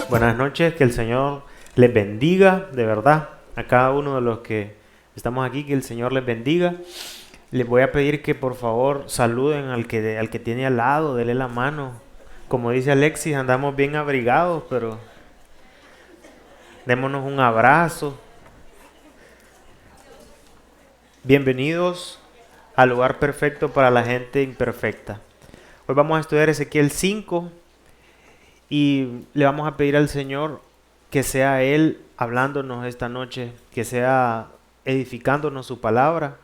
Buenas noches, que el Señor les bendiga, de verdad, a cada uno de los que estamos aquí, que el Señor les bendiga. Les voy a pedir que por favor saluden al que tiene al lado, denle la mano. Como dice Alexis, andamos bien abrigados, pero démonos un abrazo. Bienvenidos al lugar perfecto para la gente imperfecta. Hoy vamos a estudiar Ezequiel 5 y le vamos a pedir al Señor que sea Él hablándonos esta noche, que sea edificándonos su palabra,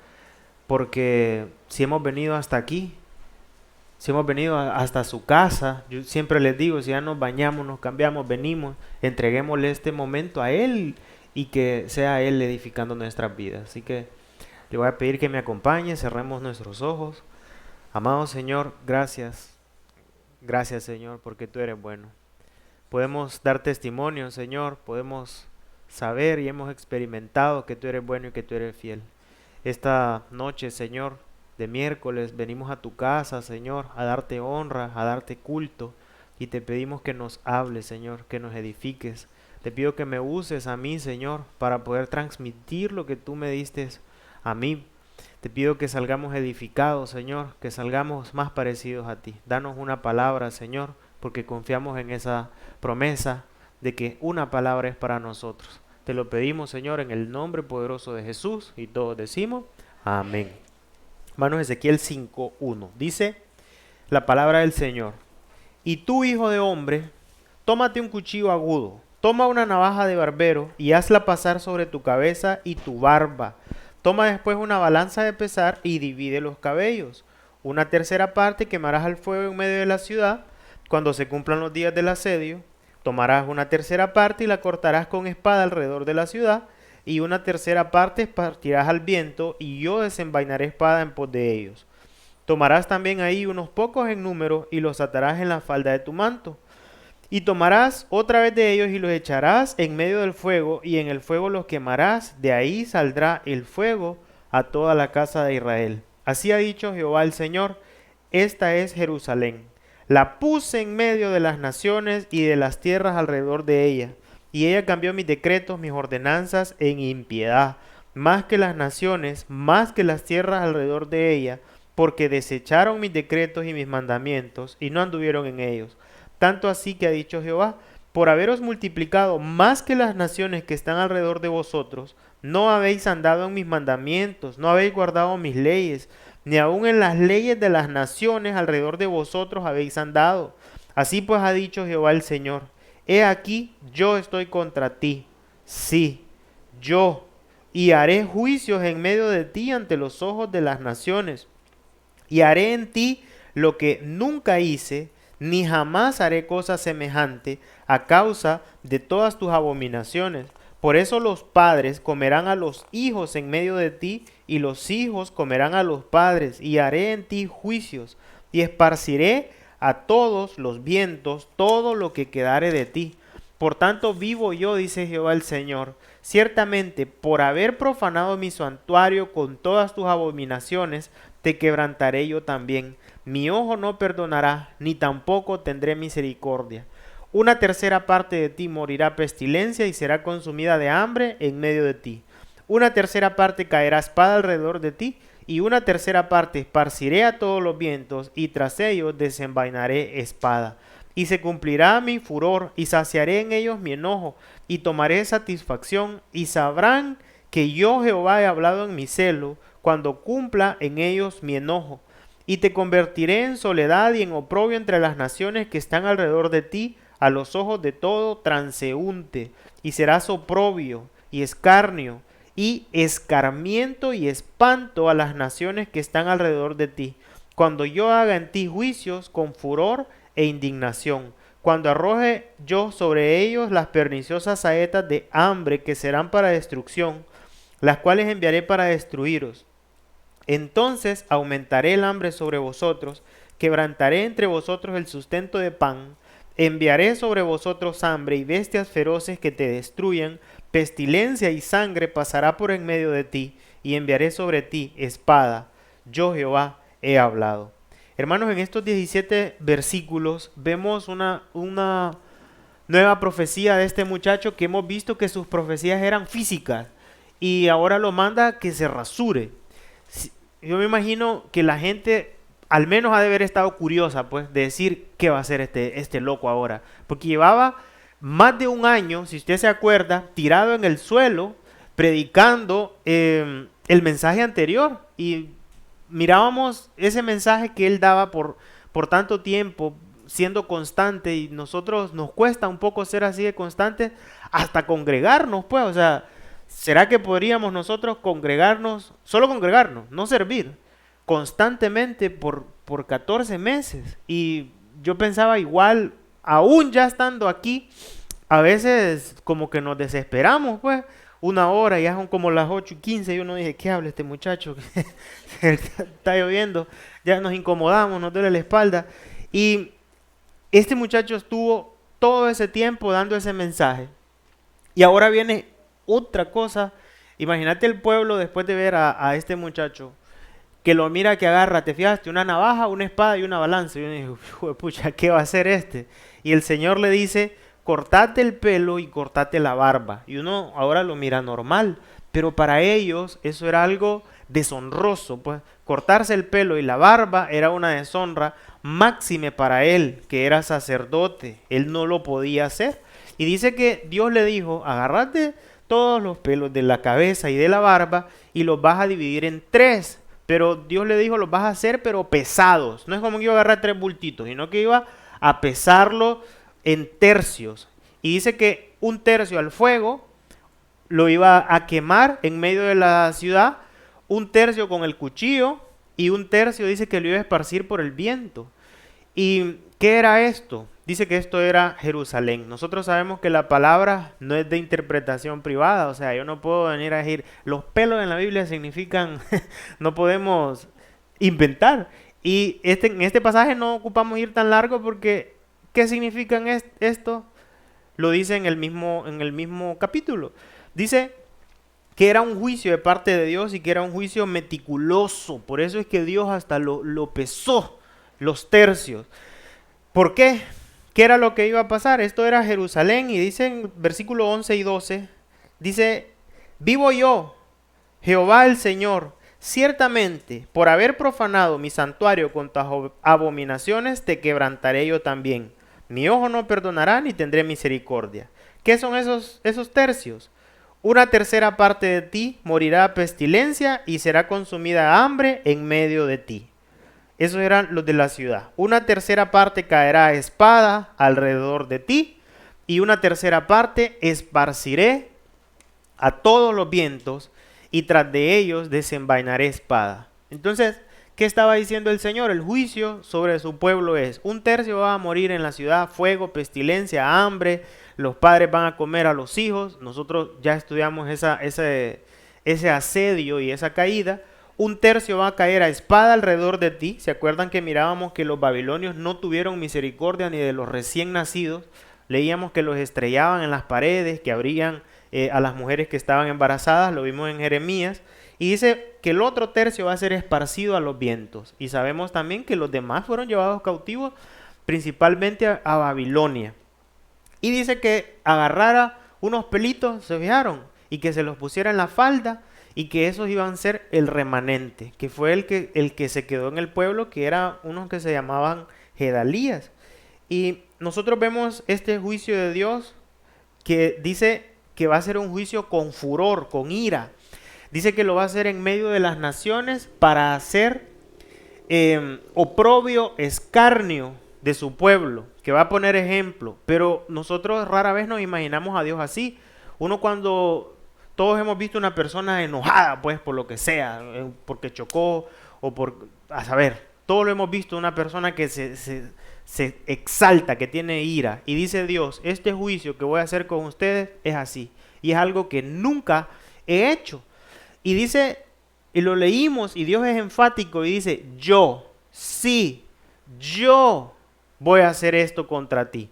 porque si hemos venido hasta aquí, si hemos venido hasta su casa, yo siempre les digo, si ya nos bañamos, nos cambiamos, venimos, entreguémosle este momento a Él y que sea Él edificando nuestras vidas. Así que le voy a pedir que me acompañe, cerremos nuestros ojos. Amado Señor, gracias. Gracias, Señor, porque tú eres bueno. Podemos dar testimonio, Señor, podemos saber y hemos experimentado que tú eres bueno y que tú eres fiel. Esta noche, Señor, de miércoles, venimos a tu casa, Señor, a darte honra, a darte culto, y te pedimos que nos hables, Señor, que nos edifiques. Te pido que me uses a mí, Señor, para poder transmitir lo que tú me diste a mí. Te pido que salgamos edificados, Señor, que salgamos más parecidos a ti. Danos una palabra, Señor, porque confiamos en esa promesa de que una palabra es para nosotros. Te lo pedimos, Señor, en el nombre poderoso de Jesús, y todos decimos amén. Hermanos, Ezequiel 5:1 dice la palabra del Señor: y tú, hijo de hombre, tómate un cuchillo agudo, toma una navaja de barbero y hazla pasar sobre tu cabeza y tu barba. Toma después una balanza de pesar y divide los cabellos. Una tercera parte quemarás al fuego en medio de la ciudad. Cuando se cumplan los días del asedio, tomarás una tercera parte y la cortarás con espada alrededor de la ciudad, y una tercera parte espartirás al viento, y yo desenvainaré espada en pos de ellos. Tomarás también ahí unos pocos en número y los atarás en la falda de tu manto. Y tomarás otra vez de ellos y los echarás en medio del fuego, y en el fuego los quemarás. De ahí saldrá el fuego a toda la casa de Israel. Así ha dicho Jehová el Señor: esta es Jerusalén. La puse en medio de las naciones y de las tierras alrededor de ella. Y ella cambió mis decretos, mis ordenanzas en impiedad, más que las naciones, más que las tierras alrededor de ella, porque desecharon mis decretos y mis mandamientos, y no anduvieron en ellos. Tanto así que ha dicho Jehová: por haberos multiplicado más que las naciones que están alrededor de vosotros, no habéis andado en mis mandamientos, no habéis guardado mis leyes, ni aun en las leyes de las naciones alrededor de vosotros habéis andado. Así pues ha dicho Jehová el Señor: he aquí, yo estoy contra ti, sí, yo, y haré juicios en medio de ti ante los ojos de las naciones, y haré en ti lo que nunca hice, ni jamás haré cosa semejante a causa de todas tus abominaciones. Por eso los padres comerán a los hijos en medio de ti, y los hijos comerán a los padres, y haré en ti juicios, y esparciré a todos los vientos todo lo que quedare de ti. Por tanto vivo yo, dice Jehová el Señor, ciertamente por haber profanado mi santuario con todas tus abominaciones, te quebrantaré yo también. Mi ojo no perdonará, ni tampoco tendré misericordia. Una tercera parte de ti morirá pestilencia y será consumida de hambre en medio de ti. Una tercera parte caerá espada alrededor de ti, y una tercera parte esparciré a todos los vientos, y tras ellos desenvainaré espada. Y se cumplirá mi furor, y saciaré en ellos mi enojo, y tomaré satisfacción, y sabrán que yo Jehová he hablado en mi celo, cuando cumpla en ellos mi enojo. Y te convertiré en soledad y en oprobio entre las naciones que están alrededor de ti, a los ojos de todo transeúnte, y serás oprobio y escarnio y escarmiento y espanto a las naciones que están alrededor de ti, cuando yo haga en ti juicios con furor e indignación, cuando arroje yo sobre ellos las perniciosas saetas de hambre que serán para destrucción, las cuales enviaré para destruiros. Entonces aumentaré el hambre sobre vosotros, quebrantaré entre vosotros el sustento de pan, enviaré sobre vosotros hambre y bestias feroces que te destruyan, pestilencia y sangre pasará por en medio de ti, y enviaré sobre ti espada. Yo Jehová he hablado. Hermanos, en estos 17 versículos vemos una nueva profecía de este muchacho que hemos visto que sus profecías eran físicas y ahora lo manda que se rasure. Yo me imagino que la gente al menos ha de haber estado curiosa, pues, de decir qué va a hacer este loco ahora. Porque llevaba más de un año, si usted se acuerda, tirado en el suelo, predicando el mensaje anterior. Y mirábamos ese mensaje que él daba por tanto tiempo, siendo constante, y nosotros nos cuesta un poco ser así de constantes, hasta congregarnos, pues, o sea, ¿será que podríamos nosotros congregarnos, solo congregarnos, no servir, constantemente por 14 meses? Y yo pensaba igual, aún ya estando aquí, a veces como que nos desesperamos, pues, una hora, ya son como las 8:15, y uno dice, ¿qué habla este muchacho? Está lloviendo, ya nos incomodamos, nos duele la espalda. Y este muchacho estuvo todo ese tiempo dando ese mensaje. Y ahora viene otra cosa. Imagínate el pueblo después de ver a este muchacho que lo mira, que agarra, te fijaste, una navaja, una espada y una balanza. Y uno dice, pucha, ¿qué va a hacer este? Y el Señor le dice, cortate el pelo y cortate la barba. Y uno ahora lo mira normal, pero para ellos eso era algo deshonroso, pues cortarse el pelo y la barba era una deshonra máxime para él, que era sacerdote. Él no lo podía hacer. Y dice que Dios le dijo, agárrate todos los pelos de la cabeza y de la barba y los vas a dividir en tres. Pero Dios le dijo, los vas a hacer pero pesados. No es como que iba a agarrar tres bultitos, sino que iba a pesarlo en tercios. Y dice que un tercio al fuego lo iba a quemar en medio de la ciudad, un tercio con el cuchillo y un tercio dice que lo iba a esparcir por el viento. ¿Y qué era esto? Dice que esto era Jerusalén. Nosotros sabemos que la palabra no es de interpretación privada, o sea, yo no puedo venir a decir, los pelos en la Biblia significan, no podemos inventar. Y en este pasaje no ocupamos ir tan largo porque, ¿qué significan esto? Lo dice en el mismo capítulo. Dice que era un juicio de parte de Dios y que era un juicio meticuloso. Por eso es que Dios hasta lo pesó, los tercios. ¿Por qué? ¿Qué era lo que iba a pasar? Esto era Jerusalén y dice en versículo 11 y 12, dice, vivo yo, Jehová el Señor, ciertamente por haber profanado mi santuario con tus abominaciones te quebrantaré yo también. Mi ojo no perdonará ni tendré misericordia. ¿Qué son esos tercios? Una tercera parte de ti morirá a pestilencia y será consumida a hambre en medio de ti. Esos eran los de la ciudad. Una tercera parte caerá a espada alrededor de ti y una tercera parte esparciré a todos los vientos y tras de ellos desenvainaré espada. Entonces, ¿qué estaba diciendo el Señor? El juicio sobre su pueblo es, un tercio va a morir en la ciudad, fuego, pestilencia, hambre, los padres van a comer a los hijos. Nosotros ya estudiamos ese asedio y esa caída. Un tercio va a caer a espada alrededor de ti. ¿Se acuerdan que mirábamos que los babilonios no tuvieron misericordia ni de los recién nacidos? Leíamos que los estrellaban en las paredes, que abrían a las mujeres que estaban embarazadas, lo vimos en Jeremías. Y dice que el otro tercio va a ser esparcido a los vientos. Y sabemos también que los demás fueron llevados cautivos principalmente a Babilonia. Y dice que agarrara unos pelitos, ¿se fijaron? Y que se los pusiera en la falda y que esos iban a ser el remanente, que fue el que se quedó en el pueblo, que eran unos que se llamaban Gedalías. Y nosotros vemos este juicio de Dios que dice que va a ser un juicio con furor, con ira. Dice que lo va a hacer en medio de las naciones para hacer oprobio, escarnio de su pueblo, que va a poner ejemplo. Pero nosotros rara vez nos imaginamos a Dios así. Uno cuando todos hemos visto una persona enojada, pues, por lo que sea, porque chocó o a saber, todos lo hemos visto, una persona que se exalta, que tiene ira. Y dice Dios, este juicio que voy a hacer con ustedes es así. Y es algo que nunca he hecho. Y dice, y lo leímos, y Dios es enfático y dice, yo voy a hacer esto contra ti.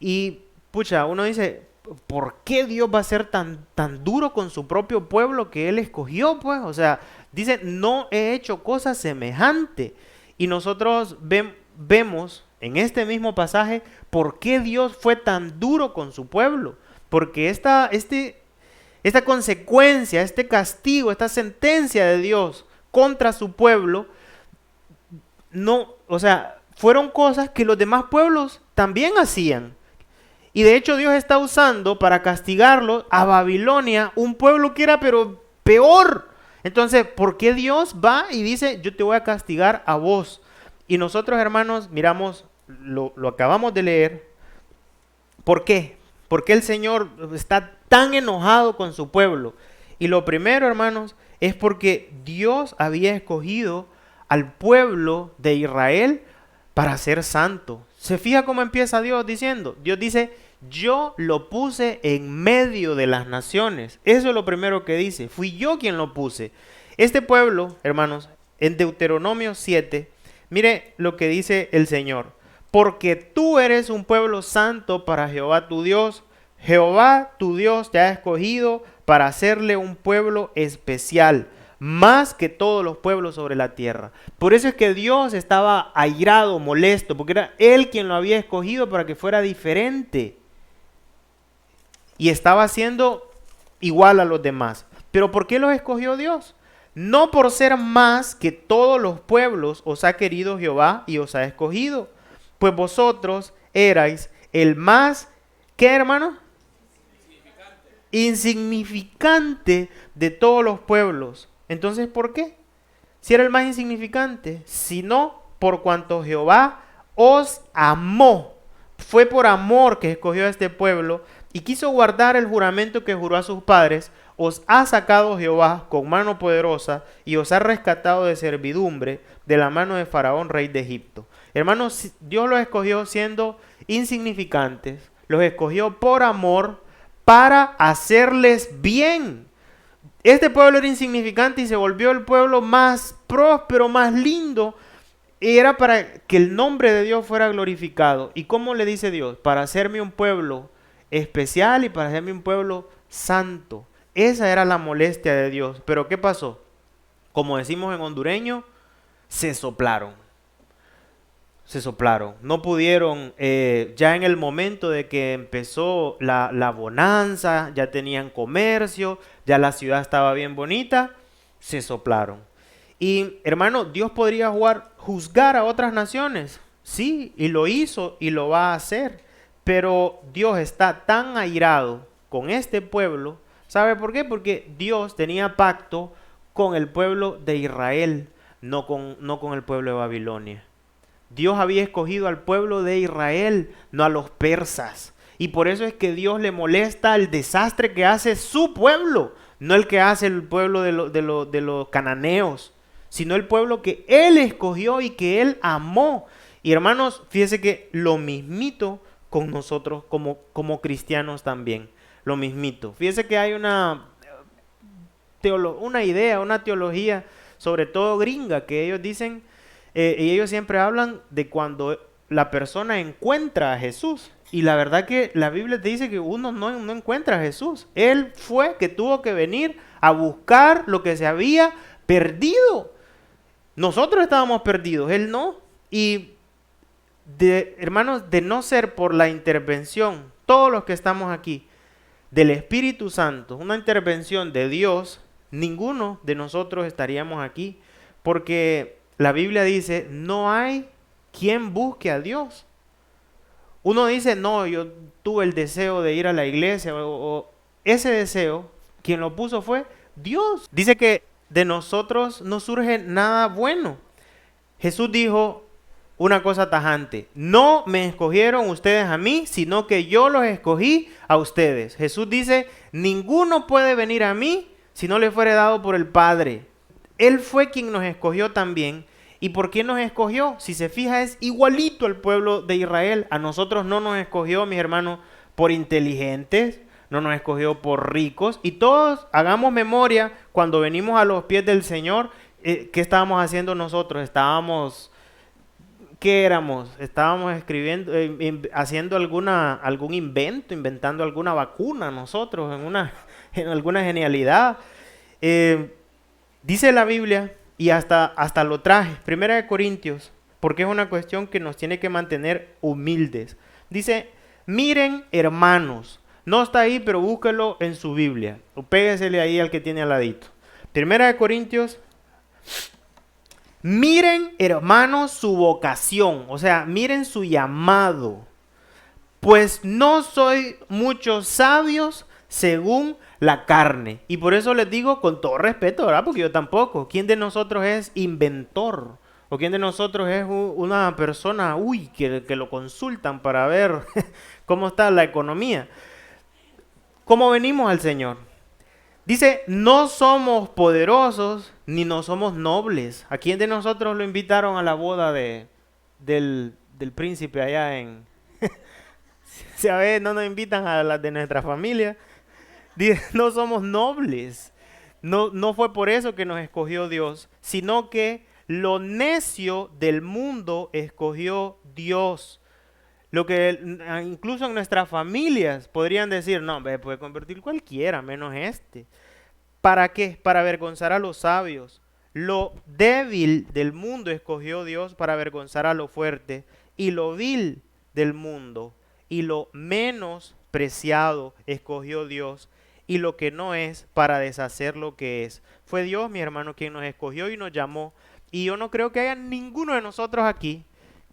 Y, pucha, uno dice, ¿por qué Dios va a ser tan duro con su propio pueblo que Él escogió? Pues, o sea, dice, no he hecho cosa semejante. Y nosotros vemos en este mismo pasaje por qué Dios fue tan duro con su pueblo. Porque esta consecuencia, este castigo, esta sentencia de Dios contra su pueblo, no, o sea, fueron cosas que los demás pueblos también hacían. Y de hecho Dios está usando para castigarlo a Babilonia, un pueblo que era pero peor. Entonces, ¿por qué Dios va y dice, yo te voy a castigar a vos? Y nosotros, hermanos, miramos, lo acabamos de leer. ¿Por qué? ¿Por qué el Señor está tan enojado con su pueblo? Y lo primero, hermanos, es porque Dios había escogido al pueblo de Israel para ser santo. ¿Se fija cómo empieza Dios diciendo? Dios dice, yo lo puse en medio de las naciones. Eso es lo primero que dice. Fui yo quien lo puse. Este pueblo, hermanos, en Deuteronomio 7, mire lo que dice el Señor. Porque tú eres un pueblo santo para Jehová tu Dios. Jehová tu Dios te ha escogido para hacerle un pueblo especial, más que todos los pueblos sobre la tierra. Por eso es que Dios estaba airado, molesto, porque era Él quien lo había escogido para que fuera diferente. Y estaba siendo igual a los demás. ¿Pero por qué los escogió Dios? No por ser más que todos los pueblos os ha querido Jehová y os ha escogido. Pues vosotros erais el más, ¿qué, hermano? Insignificante de todos los pueblos. Entonces, ¿por qué? Si era el más insignificante, sino por cuanto Jehová os amó. Fue por amor que escogió a este pueblo y quiso guardar el juramento que juró a sus padres. Os ha sacado Jehová con mano poderosa y os ha rescatado de servidumbre de la mano de Faraón, rey de Egipto. Hermanos, Dios los escogió siendo insignificantes, los escogió por amor para hacerles bien. Este pueblo era insignificante y se volvió el pueblo más próspero, más lindo. Y era para que el nombre de Dios fuera glorificado. ¿Y cómo le dice Dios? Para hacerme un pueblo especial y para hacerme un pueblo santo. Esa era la molestia de Dios. Pero ¿qué pasó? Como decimos en hondureño, se soplaron. Se soplaron. No pudieron, ya en el momento de que empezó la bonanza, ya tenían comercio, ya la ciudad estaba bien bonita, se soplaron. Y hermano, Dios podría juzgar a otras naciones. Sí, y lo hizo y lo va a hacer. Pero Dios está tan airado con este pueblo. ¿Sabe por qué? Porque Dios tenía pacto con el pueblo de Israel, no con el pueblo de Babilonia. Dios había escogido al pueblo de Israel, no a los persas. Y por eso es que Dios le molesta el desastre que hace su pueblo, no el que hace el pueblo de los cananeos, sino el pueblo que Él escogió y que Él amó. Y hermanos, fíjense que lo mismito con nosotros como cristianos también, lo mismito. Fíjense que hay una idea, una teología, sobre todo gringa, que ellos dicen... y ellos siempre hablan de cuando la persona encuentra a Jesús. Y la verdad que la Biblia te dice que uno no encuentra a Jesús. Él fue que tuvo que venir a buscar lo que se había perdido. Nosotros estábamos perdidos, Él no. Y hermanos, de no ser por la intervención, todos los que estamos aquí, del Espíritu Santo, una intervención de Dios, ninguno de nosotros estaríamos aquí. Porque... la Biblia dice, no hay quien busque a Dios. Uno dice, no, yo tuve el deseo de ir a la iglesia, o ese deseo, quien lo puso fue Dios. Dice que de nosotros no surge nada bueno. Jesús dijo una cosa tajante, no me escogieron ustedes a mí, sino que yo los escogí a ustedes. Jesús dice, ninguno puede venir a mí si no le fuere dado por el Padre. Él fue quien nos escogió también. ¿Y por qué nos escogió? Si se fija, es igualito al pueblo de Israel. A nosotros no nos escogió, mis hermanos, por inteligentes, no nos escogió por ricos. Y todos hagamos memoria cuando venimos a los pies del Señor, ¿qué estábamos haciendo nosotros? ¿Qué éramos? Estábamos escribiendo, haciendo algún invento, inventando alguna vacuna nosotros, en alguna genialidad. Dice la Biblia... y hasta lo traje. 1 Corintios porque es una cuestión que nos tiene que mantener humildes. Dice, miren hermanos, no está ahí, pero búsquelo en su Biblia, o péguesele ahí al que tiene al ladito. Primera de Corintios, miren hermanos su vocación, o sea, miren su llamado, pues no soy muchos sabios según la carne. Y por eso les digo con todo respeto, ¿verdad? Porque yo tampoco. ¿Quién de nosotros es inventor? ¿O quién de nosotros es una persona, que lo consultan para ver cómo está la economía? ¿Cómo venimos al Señor? Dice, no somos poderosos ni no somos nobles. ¿A quién de nosotros lo invitaron a la boda del príncipe allá en... Si a veces no nos invitan a las de nuestra familia. Dice, no somos nobles. No fue por eso que nos escogió Dios, sino que lo necio del mundo escogió Dios. Lo que incluso en nuestras familias podrían decir, no, me puede convertir cualquiera, menos este. ¿Para qué? Para avergonzar a los sabios. Lo débil del mundo escogió Dios para avergonzar a lo fuerte. Y lo vil del mundo y lo menos preciado escogió Dios. Y lo que no es para deshacer lo que es. Fue Dios, mi hermano, quien nos escogió y nos llamó. Y yo no creo que haya ninguno de nosotros aquí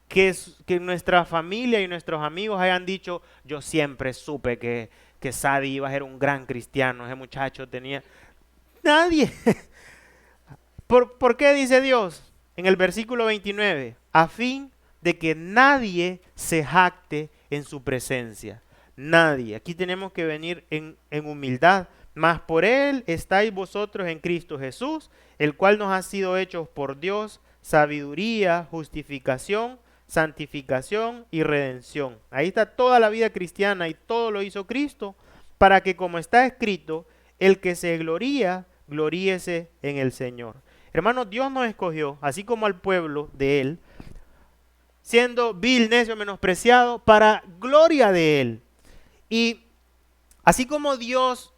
que nuestra familia y nuestros amigos hayan dicho, yo siempre supe que Sadi iba a ser un gran cristiano, ese muchacho tenía... Nadie. ¿Por qué dice Dios en el versículo 29? A fin de que nadie se jacte en su presencia. Nadie. Aquí tenemos que venir en humildad. Mas por Él estáis vosotros en Cristo Jesús, el cual nos ha sido hecho por Dios sabiduría, justificación, santificación y redención. Ahí está toda la vida cristiana y todo lo hizo Cristo para que, como está escrito, el que se gloría, gloríese en el Señor. Hermanos, Dios nos escogió, así como al pueblo de Él, siendo vil, necio, menospreciado, para gloria de Él. Y así como Dios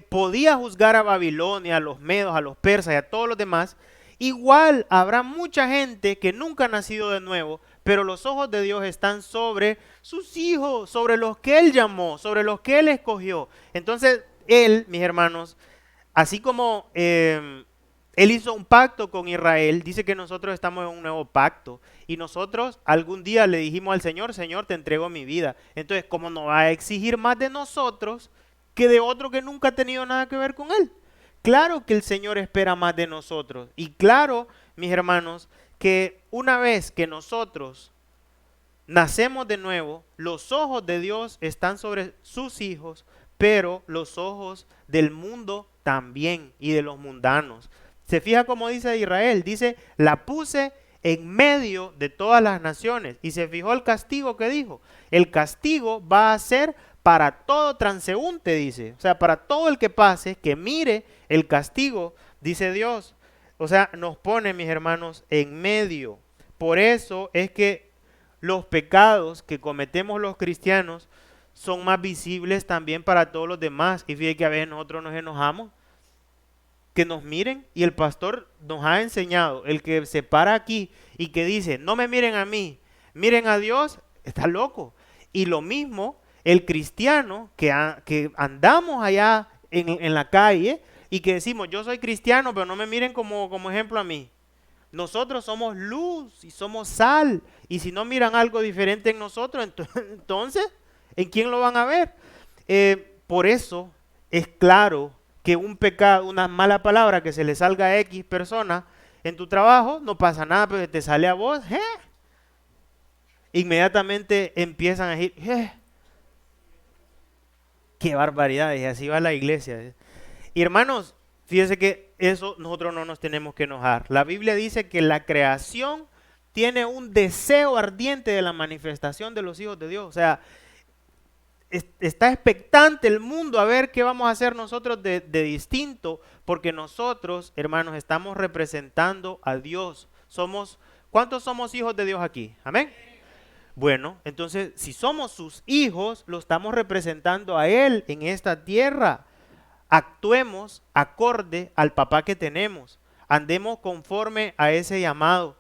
podía juzgar a Babilonia, a los medos, a los persas y a todos los demás, igual habrá mucha gente que nunca ha nacido de nuevo, pero los ojos de Dios están sobre sus hijos, sobre los que Él llamó, sobre los que Él escogió. Entonces, Él, mis hermanos, así como Él hizo un pacto con Israel, dice que nosotros estamos en un nuevo pacto. Y nosotros algún día le dijimos al Señor, Señor, te entrego mi vida. Entonces, ¿cómo nos va a exigir más de nosotros que de otro que nunca ha tenido nada que ver con Él? Claro que el Señor espera más de nosotros. Y claro, mis hermanos, que una vez que nosotros nacemos de nuevo, los ojos de Dios están sobre sus hijos, pero los ojos del mundo también y de los mundanos. Se fija como dice Israel, dice, la puse en medio de todas las naciones. Y se fijó el castigo que dijo. El castigo va a ser para todo transeúnte, dice. O sea, para todo el que pase, que mire el castigo, dice Dios. O sea, nos pone, mis hermanos, en medio. Por eso es que los pecados que cometemos los cristianos son más visibles también para todos los demás. Y fíjate que a veces nosotros nos enojamos, que nos miren, y el pastor nos ha enseñado, el que se para aquí y que dice, no me miren a mí, miren a Dios, está loco. Y lo mismo, el cristiano que andamos allá en la calle y que decimos, yo soy cristiano, pero no me miren como ejemplo a mí. Nosotros somos luz y somos sal, y si no miran algo diferente en nosotros, entonces, ¿en quién lo van a ver? Por eso es claro que un pecado, una mala palabra que se le salga a X persona en tu trabajo, no pasa nada, pero te sale a vos, inmediatamente empiezan a decir, qué barbaridad, y así va la iglesia. Y hermanos, fíjense que eso nosotros no nos tenemos que enojar. La Biblia dice que la creación tiene un deseo ardiente de la manifestación de los hijos de Dios. O sea, está expectante el mundo a ver qué vamos a hacer nosotros de distinto, porque nosotros, hermanos, estamos representando a Dios. ¿Cuántos somos hijos de Dios aquí? Amén. Bueno, entonces, si somos sus hijos, lo estamos representando a Él en esta tierra. Actuemos acorde al papá que tenemos. Andemos conforme a ese llamado.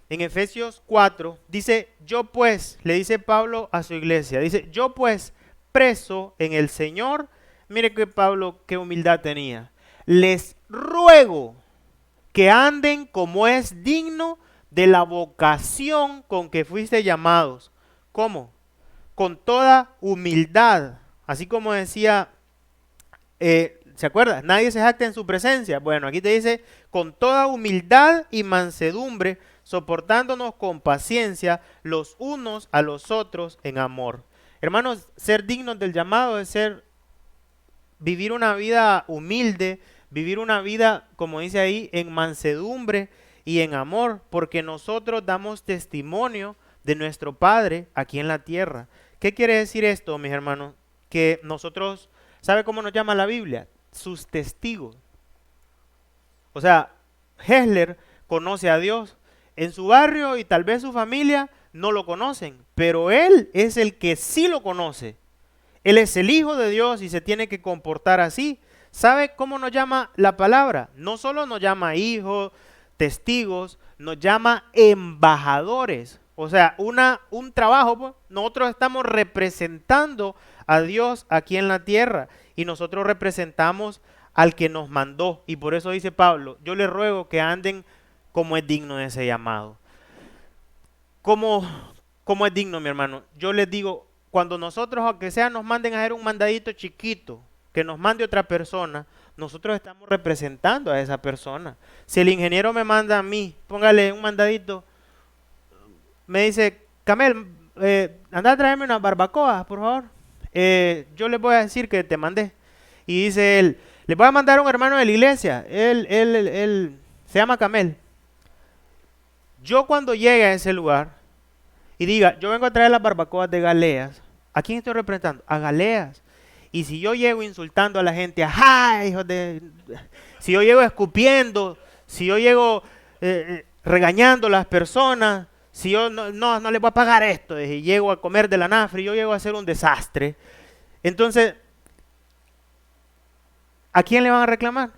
en Efesios 4, dice, yo pues, le dice Pablo a su iglesia, dice, yo pues, preso en el Señor, mire que Pablo, qué humildad tenía, les ruego que anden como es digno de la vocación con que fuiste llamados. ¿Cómo? Con toda humildad, así como decía, ¿se acuerda? Nadie se jacta en su presencia. Bueno, aquí te dice, con toda humildad y mansedumbre, soportándonos con paciencia los unos a los otros en amor. Hermanos, ser dignos del llamado es vivir una vida humilde, vivir una vida, como dice ahí, en mansedumbre y en amor, porque nosotros damos testimonio de nuestro Padre aquí en la tierra. ¿Qué quiere decir esto, mis hermanos? Que nosotros, ¿sabe cómo nos llama la Biblia? Sus testigos. O sea, Hessler conoce a Dios. En su barrio y tal vez su familia no lo conocen, pero él es el que sí lo conoce. Él es el Hijo de Dios y se tiene que comportar así. ¿Sabe cómo nos llama la palabra? No solo nos llama hijos, testigos, nos llama embajadores. O sea, un trabajo, pues, nosotros estamos representando a Dios aquí en la tierra y nosotros representamos al que nos mandó. Y por eso dice Pablo, yo les ruego que anden como es digno de ese llamado. ¿Cómo es digno, mi hermano? Yo les digo, cuando nosotros, aunque sea, nos manden a hacer un mandadito chiquito, que nos mande otra persona, nosotros estamos representando a esa persona. Si el ingeniero me manda a mí, póngale un mandadito, me dice, Camel, anda a traerme unas barbacoas, por favor. Yo les voy a decir que te mandé. Y dice él, le voy a mandar a un hermano de la iglesia, él se llama Camel. Yo cuando llegue a ese lugar y diga, yo vengo a traer las barbacoas de Galeas, ¿a quién estoy representando? A Galeas. Y si yo llego insultando a la gente, ¡ajá, hijos de...! Si yo llego escupiendo, si yo llego regañando a las personas, si yo no les voy a pagar esto, y llego a comer de la nafre, yo llego a hacer un desastre, entonces, ¿a quién le van a reclamar?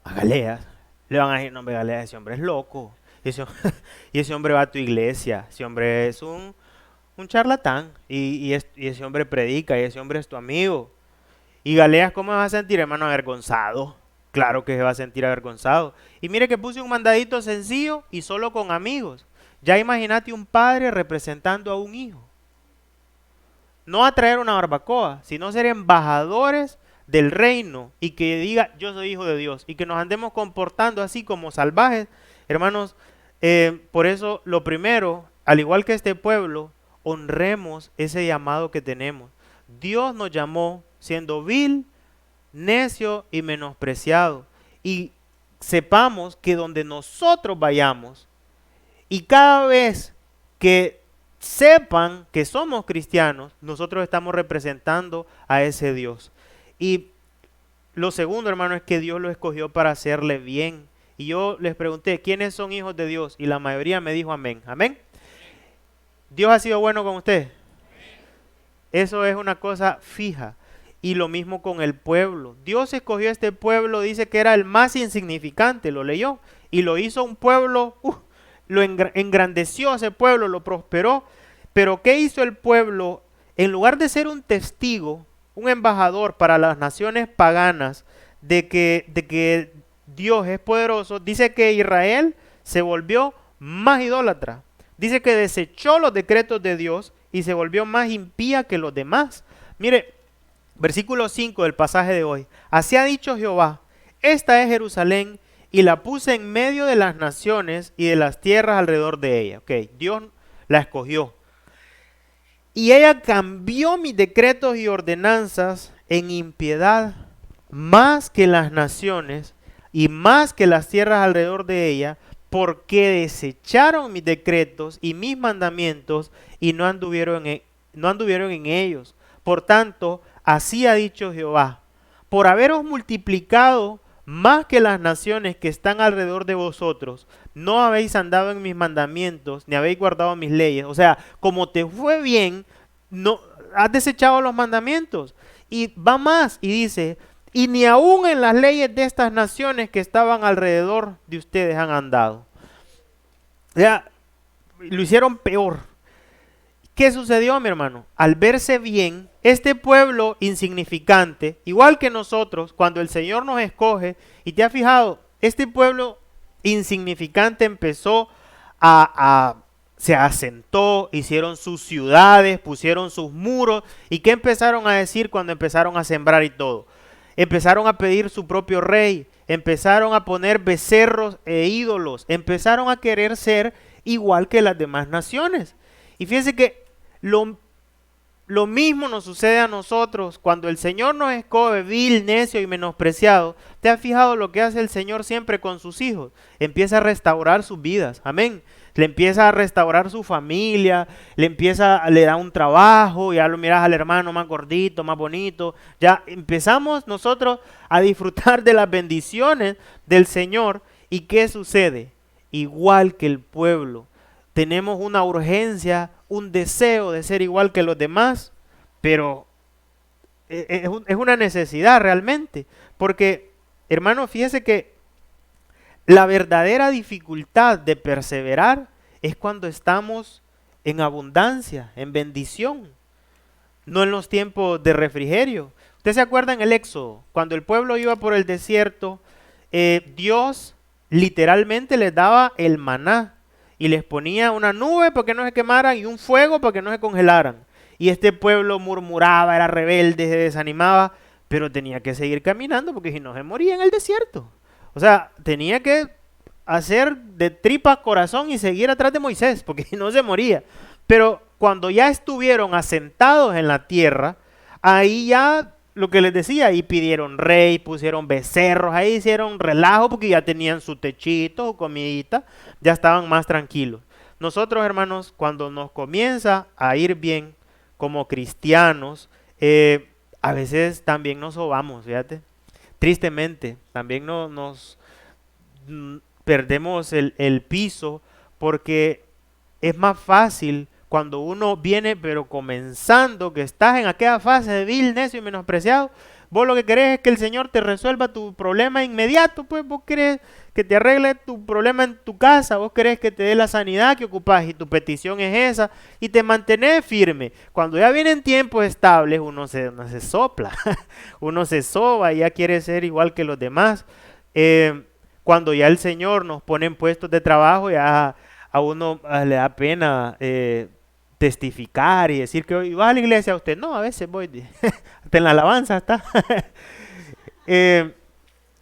A Galeas. Le van a decir, no, hombre, Galeas, ese hombre es loco. Y ese hombre va a tu iglesia, ese hombre es un charlatán, y ese hombre predica, y ese hombre es tu amigo. Y Galeas, ¿cómo se va a sentir, hermano? Avergonzado. Claro que se va a sentir avergonzado. Y mire que puse un mandadito sencillo y solo con amigos. Ya imagínate un padre representando a un hijo. No a traer una barbacoa, sino ser embajadores del reino y que diga, yo soy hijo de Dios, y que nos andemos comportando así como salvajes. Hermanos, por eso lo primero, al igual que este pueblo, honremos ese llamado que tenemos. Dios nos llamó siendo vil, necio y menospreciado. Y sepamos que donde nosotros vayamos y cada vez que sepan que somos cristianos, nosotros estamos representando a ese Dios. Y lo segundo, hermano, es que Dios lo escogió para hacerle bien. Y yo les pregunté, ¿quiénes son hijos de Dios? Y la mayoría me dijo amén. ¿Amén? ¿Dios ha sido bueno con usted? Eso es una cosa fija. Y lo mismo con el pueblo. Dios escogió este pueblo, dice que era el más insignificante, lo leyó. Y lo hizo un pueblo, lo engrandeció a ese pueblo, lo prosperó. Pero ¿qué hizo el pueblo? En lugar de ser un testigo, un embajador para las naciones paganas de que Dios es poderoso, dice que Israel se volvió más idólatra. Dice que desechó los decretos de Dios y se volvió más impía que los demás. Mire, versículo 5 del pasaje de hoy. Así ha dicho Jehová, esta es Jerusalén y la puse en medio de las naciones y de las tierras alrededor de ella. Ok, Dios la escogió. Y ella cambió mis decretos y ordenanzas en impiedad más que las naciones y más que las tierras alrededor de ella, porque desecharon mis decretos y mis mandamientos y no anduvieron en ellos. Por tanto, así ha dicho Jehová, por haberos multiplicado más que las naciones que están alrededor de vosotros, no habéis andado en mis mandamientos, ni habéis guardado mis leyes. O sea, como te fue bien, no has desechado los mandamientos. Y va más y dice, y ni aún en las leyes de estas naciones que estaban alrededor de ustedes han andado. O sea, lo hicieron peor. ¿Qué sucedió, mi hermano? Al verse bien, este pueblo insignificante, igual que nosotros, cuando el Señor nos escoge, y te has fijado, este pueblo insignificante empezó se asentó, hicieron sus ciudades, pusieron sus muros, ¿y qué empezaron a decir cuando empezaron a sembrar y todo? Empezaron a pedir su propio rey, empezaron a poner becerros e ídolos, empezaron a querer ser igual que las demás naciones. Y fíjense que lo mismo nos sucede a nosotros cuando el Señor nos escoge vil, necio y menospreciado. ¿Te has fijado lo que hace el Señor siempre con sus hijos? Empieza a restaurar sus vidas, amén. Le empieza a restaurar su familia, le da un trabajo, ya lo miras al hermano más gordito, más bonito. Ya empezamos nosotros a disfrutar de las bendiciones del Señor. ¿Y qué sucede? Igual que el pueblo, tenemos una urgencia, un deseo de ser igual que los demás, pero es una necesidad realmente, porque hermano, fíjese que la verdadera dificultad de perseverar es cuando estamos en abundancia, en bendición, no en los tiempos de refrigerio. ¿Usted se acuerda en el Éxodo? Cuando el pueblo iba por el desierto, Dios literalmente les daba el maná y les ponía una nube para que no se quemaran y un fuego para que no se congelaran. Y este pueblo murmuraba, era rebelde, se desanimaba, pero tenía que seguir caminando porque si no se moría en el desierto. O sea, tenía que hacer de tripas corazón y seguir atrás de Moisés, porque si no se moría. Pero cuando ya estuvieron asentados en la tierra, ahí ya lo que les decía, ahí pidieron rey, pusieron becerros, ahí hicieron relajo porque ya tenían su techito, su comidita, ya estaban más tranquilos. Nosotros, hermanos, cuando nos comienza a ir bien como cristianos, a veces también nos sobamos, fíjate. Tristemente, también nos perdemos el piso porque es más fácil cuando uno viene pero comenzando, que estás en aquella fase de vil, necio y menospreciado. Vos lo que querés es que el Señor te resuelva tu problema inmediato, pues vos querés que te arregle tu problema en tu casa, vos querés que te dé la sanidad que ocupás y tu petición es esa y te mantenés firme. Cuando ya vienen tiempos estables uno se sopla, uno se soba y ya quiere ser igual que los demás. Cuando ya el Señor nos pone en puestos de trabajo, ya a uno le da pena testificar y decir que hoy va a la iglesia. A usted no, a veces voy hasta en la alabanza está.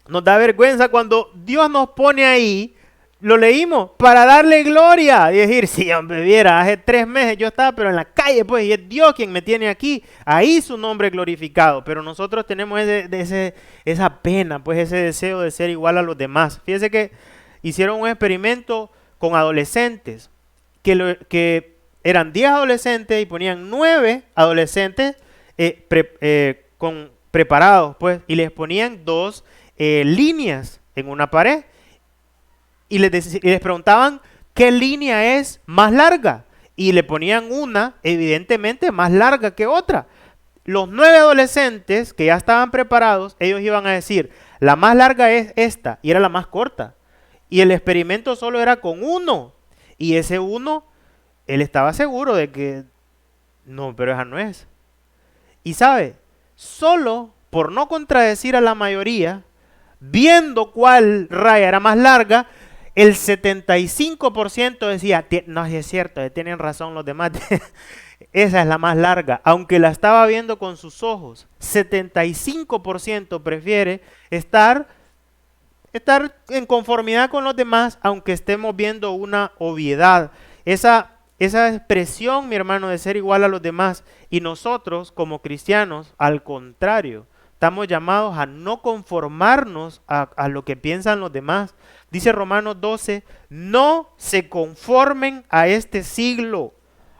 Nos da vergüenza cuando Dios nos pone ahí, lo leímos, para darle gloria y decir, si hombre viera, hace 3 meses yo estaba pero en la calle, pues, y es Dios quien me tiene aquí, ahí su nombre glorificado. Pero nosotros tenemos esa pena, pues ese deseo de ser igual a los demás. Fíjense que hicieron un experimento con adolescentes, que eran 10 adolescentes y ponían 9 adolescentes preparados, pues, y les ponían 2 líneas en una pared y les preguntaban qué línea es más larga y le ponían una evidentemente más larga que otra. Los 9 adolescentes que ya estaban preparados, ellos iban a decir, la más larga es esta, y era la más corta. Y el experimento solo era con uno. Y ese uno, él estaba seguro de que, no, pero esa no es. Y sabe, solo por no contradecir a la mayoría, viendo cuál raya era más larga, el 75% decía, no, es cierto, tienen razón los demás. Esa es la más larga, aunque la estaba viendo con sus ojos. 75% prefiere estar en conformidad con los demás, aunque estemos viendo una obviedad. Esa expresión, mi hermano, de ser igual a los demás. Y nosotros, como cristianos, al contrario, estamos llamados a no conformarnos a lo que piensan los demás. Dice Romanos 12, no se conformen a este siglo,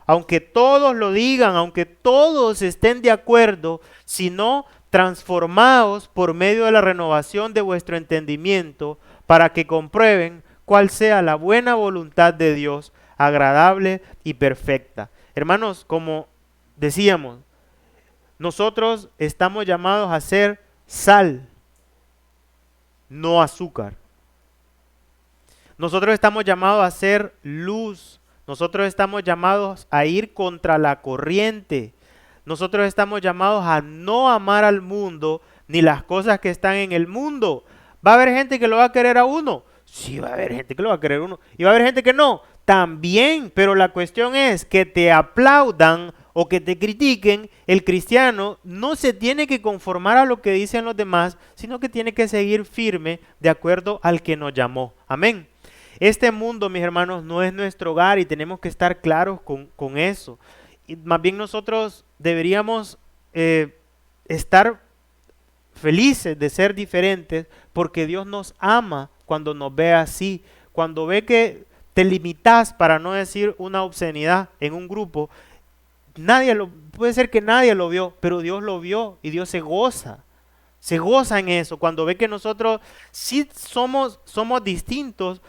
aunque todos lo digan, aunque todos estén de acuerdo, sino transformaos por medio de la renovación de vuestro entendimiento, para que comprueben cuál sea la buena voluntad de Dios, agradable y perfecta. Hermanos, como decíamos, nosotros estamos llamados a ser sal, no azúcar. Nosotros estamos llamados a ser luz. Nosotros estamos llamados a ir contra la corriente. Nosotros estamos llamados a no amar al mundo ni las cosas que están en el mundo. ¿Va a haber gente que lo va a querer a uno? Sí, va a haber gente que lo va a querer a uno. ¿Y va a haber gente que no? También, pero la cuestión es que te aplaudan o que te critiquen. El cristiano no se tiene que conformar a lo que dicen los demás, sino que tiene que seguir firme de acuerdo al que nos llamó. Amén. Este mundo, mis hermanos, no es nuestro hogar y tenemos que estar claros con eso. Y más bien nosotros deberíamos estar felices de ser diferentes porque Dios nos ama cuando nos ve así. Cuando ve que te limitas, para no decir una obscenidad, en un grupo, puede ser que nadie lo vio, pero Dios lo vio y Dios se goza. Se goza en eso, cuando ve que nosotros sí somos distintos.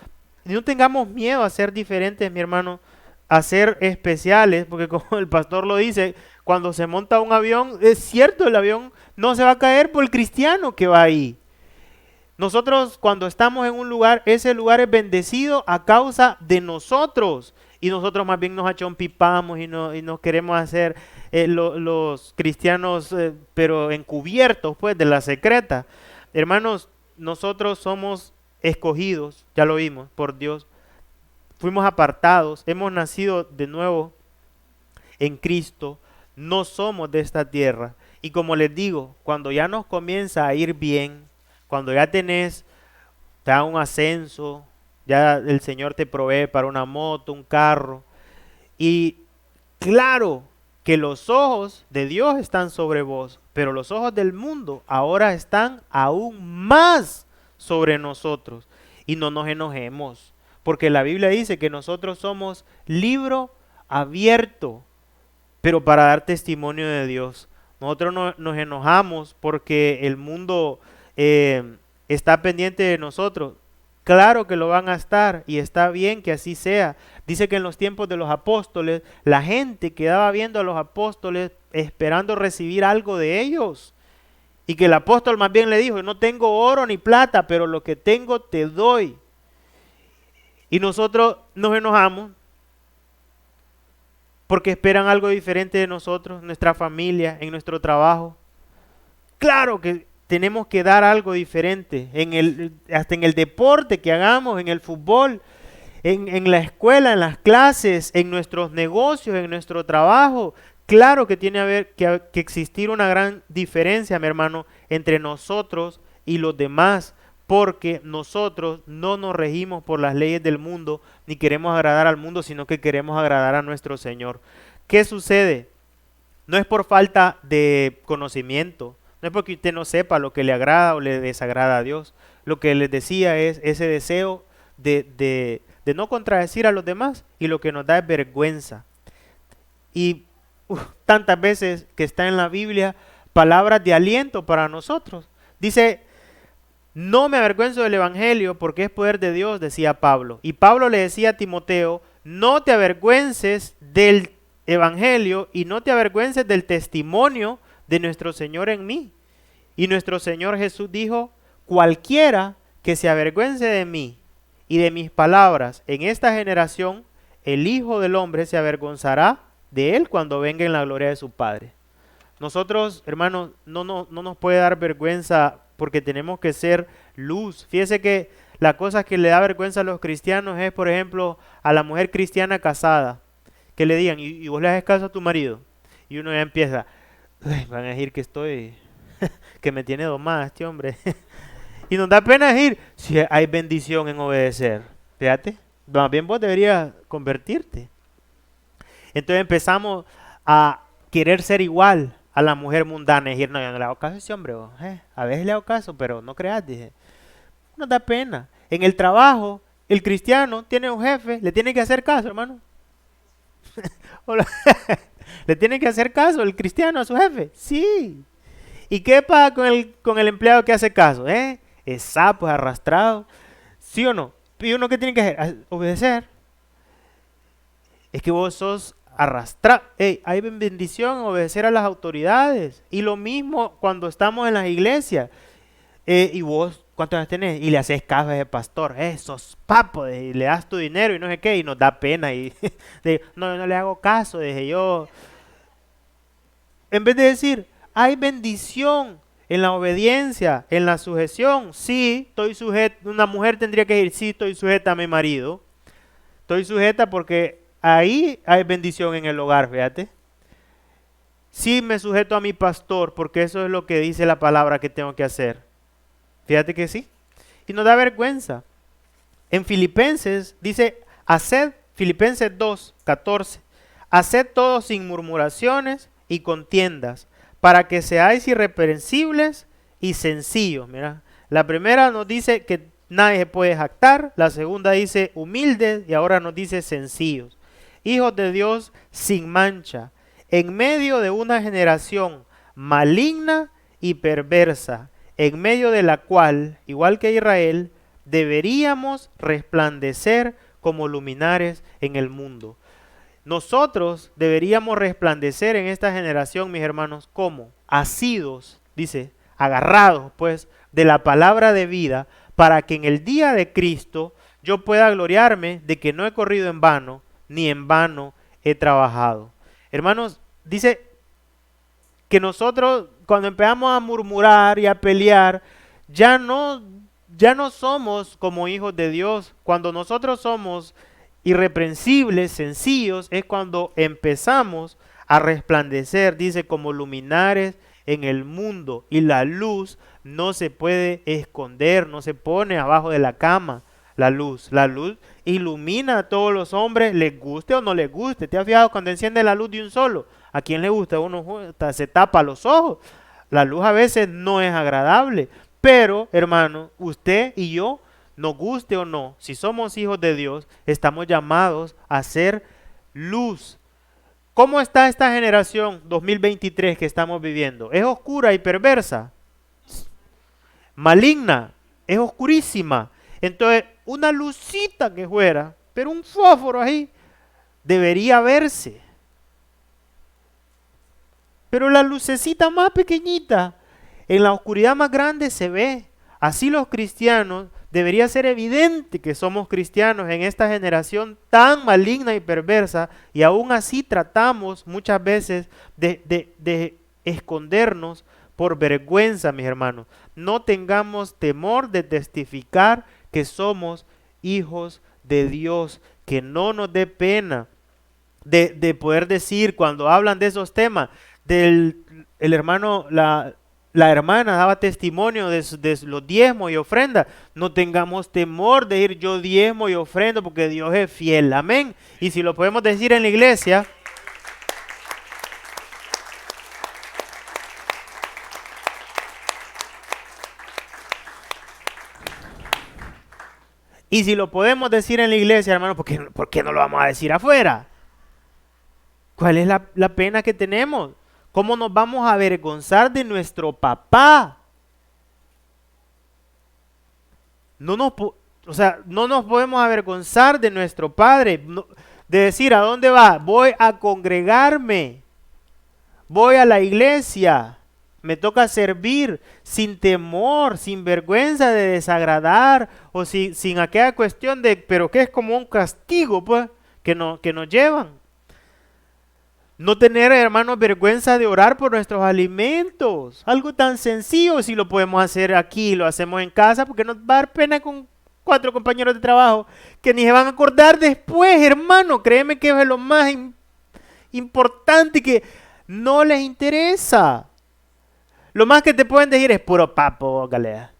No tengamos miedo a ser diferentes, mi hermano, a ser especiales, porque como el pastor lo dice, cuando se monta un avión, es cierto, el avión no se va a caer por el cristiano que va ahí. Nosotros cuando estamos en un lugar, ese lugar es bendecido a causa de nosotros. Y nosotros más bien nos achompipamos y nos queremos hacer los cristianos, pero encubiertos, pues, de la secreta. Hermanos, nosotros somos escogidos, ya lo vimos, por Dios. Fuimos apartados, hemos nacido de nuevo en Cristo, no somos de esta tierra. Y como les digo, cuando ya nos comienza a ir bien, cuando ya te da un ascenso, ya el Señor te provee para una moto, un carro, y claro que los ojos de Dios están sobre vos, pero los ojos del mundo ahora están aún más sobre nosotros. Y no nos enojemos, porque la Biblia dice que nosotros somos libro abierto, pero para dar testimonio de Dios. Nosotros nos enojamos porque el mundo está pendiente de nosotros. Claro que lo van a estar y está bien que así sea. Dice que en los tiempos de los apóstoles, la gente quedaba viendo a los apóstoles esperando recibir algo de ellos. Y que el apóstol más bien le dijo, no tengo oro ni plata, pero lo que tengo te doy. Y nosotros nos enojamos porque esperan algo diferente de nosotros, nuestra familia, en nuestro trabajo. Claro que tenemos que dar algo diferente, hasta en el deporte que hagamos, en el fútbol, en la escuela, en las clases, en nuestros negocios, en nuestro trabajo. Claro que tiene que existir una gran diferencia, mi hermano, entre nosotros y los demás, porque nosotros no nos regimos por las leyes del mundo, ni queremos agradar al mundo, sino que queremos agradar a nuestro Señor. ¿Qué sucede? No es por falta de conocimiento, no es porque usted no sepa lo que le agrada o le desagrada a Dios. Lo que les decía es ese deseo de no contradecir a los demás, y lo que nos da es vergüenza. Y tantas veces que está en la Biblia palabras de aliento para nosotros. Dice, no me avergüenzo del evangelio porque es poder de Dios, decía Pablo. Y Pablo le decía a Timoteo, no te avergüences del evangelio y no te avergüences del testimonio de nuestro Señor en mí. Y nuestro Señor Jesús dijo, cualquiera que se avergüence de mí y de mis palabras en esta generación, el Hijo del Hombre se avergonzará de él cuando venga en la gloria de su Padre. Nosotros, hermanos, no nos puede dar vergüenza porque tenemos que ser luz. Fíjese que la cosa que le da vergüenza a los cristianos es, por ejemplo, a la mujer cristiana casada, que le digan, ¿y vos le haces caso a tu marido? Y uno ya empieza, van a decir que que me tiene domada este hombre. Y nos da pena decir, si hay bendición en obedecer. Fíjate, más bien vos deberías convertirte. Entonces empezamos a querer ser igual a la mujer mundana y decir, no, yo no le hago caso a ese hombre. A veces le hago caso, pero no creas, dije. Nos da pena. En el trabajo, el cristiano tiene un jefe, le tiene que hacer caso, hermano. ¿Le tiene que hacer caso el cristiano a su jefe? Sí. ¿Y qué pasa con el empleado que hace caso? Es sapo, es arrastrado. ¿Sí o no? ¿Y uno qué tiene que hacer? Obedecer. Es que vos sos arrastrado. Hay bendición en obedecer a las autoridades. Y lo mismo cuando estamos en las iglesias. Y vos ¿cuántos años tenés? Y le haces caso a ese pastor, sos papo, y le das tu dinero y no sé qué, y nos da pena. Y no, yo no le hago caso, dije yo. En vez de decir, hay bendición en la obediencia, en la sujeción. Sí, estoy sujeta, una mujer tendría que decir, sí, estoy sujeta a mi marido. Estoy sujeta porque ahí hay bendición en el hogar, fíjate. Sí me sujeto a mi pastor porque eso es lo que dice la palabra que tengo que hacer. Fíjate que sí. Y nos da vergüenza. En Filipenses dice, Filipenses 2:14, haced todo sin murmuraciones y contiendas, para que seáis irreprensibles y sencillos. Mira, la primera nos dice que nadie se puede jactar, la segunda dice humildes y ahora nos dice sencillos. Hijos de Dios sin mancha, en medio de una generación maligna y perversa, en medio de la cual, igual que Israel, deberíamos resplandecer como luminares en el mundo. Nosotros deberíamos resplandecer en esta generación, mis hermanos, como asidos, dice, agarrados pues de la palabra de vida, para que en el día de Cristo yo pueda gloriarme de que no he corrido en vano, ni en vano he trabajado. Hermanos, dice que nosotros cuando empezamos a murmurar y a pelear, ya no somos como hijos de Dios. Cuando nosotros somos irreprensibles, sencillos, es cuando empezamos a resplandecer, dice, como luminares en el mundo. Y la luz no se puede esconder, no se pone abajo de la cama. La luz ilumina a todos los hombres, les guste o no les guste. ¿Te has fijado cuando enciende la luz de un solo? ¿A quién le gusta? Uno se tapa los ojos. La luz a veces no es agradable. Pero, hermano, usted y yo, nos guste o no, si somos hijos de Dios, estamos llamados a ser luz. ¿Cómo está esta generación 2023 que estamos viviendo? ¿Es oscura y perversa? Maligna, es oscurísima. Entonces, una lucita que fuera, pero un fósforo ahí, debería verse. Pero la lucecita más pequeñita, en la oscuridad más grande se ve. Así los cristianos, debería ser evidente que somos cristianos en esta generación tan maligna y perversa, y aún así tratamos muchas veces de escondernos por vergüenza, mis hermanos. No tengamos temor de testificar que somos hijos de Dios, que no nos dé pena de poder decir cuando hablan de esos temas, el hermano, la hermana daba testimonio de los diezmos y ofrendas. No tengamos temor de ir yo diezmo y ofrendo porque Dios es fiel, amén. Y si lo podemos decir en la iglesia, hermano, ¿por qué no lo vamos a decir afuera? ¿Cuál es la pena que tenemos? ¿Cómo nos vamos a avergonzar de nuestro papá? No nos podemos avergonzar de nuestro padre, de decir, ¿a dónde va? Voy a congregarme, voy a la iglesia, me toca servir sin temor, sin vergüenza de desagradar o sin aquella cuestión de, pero que es como un castigo, pues, que nos llevan. No tener, hermanos, vergüenza de orar por nuestros alimentos. Algo tan sencillo, si lo podemos hacer aquí, lo hacemos en casa, porque nos va a dar pena con 4 compañeros de trabajo que ni se van a acordar después, hermano. Créeme que es lo más importante, que no les interesa. Lo más que te pueden decir es puro papo, galea.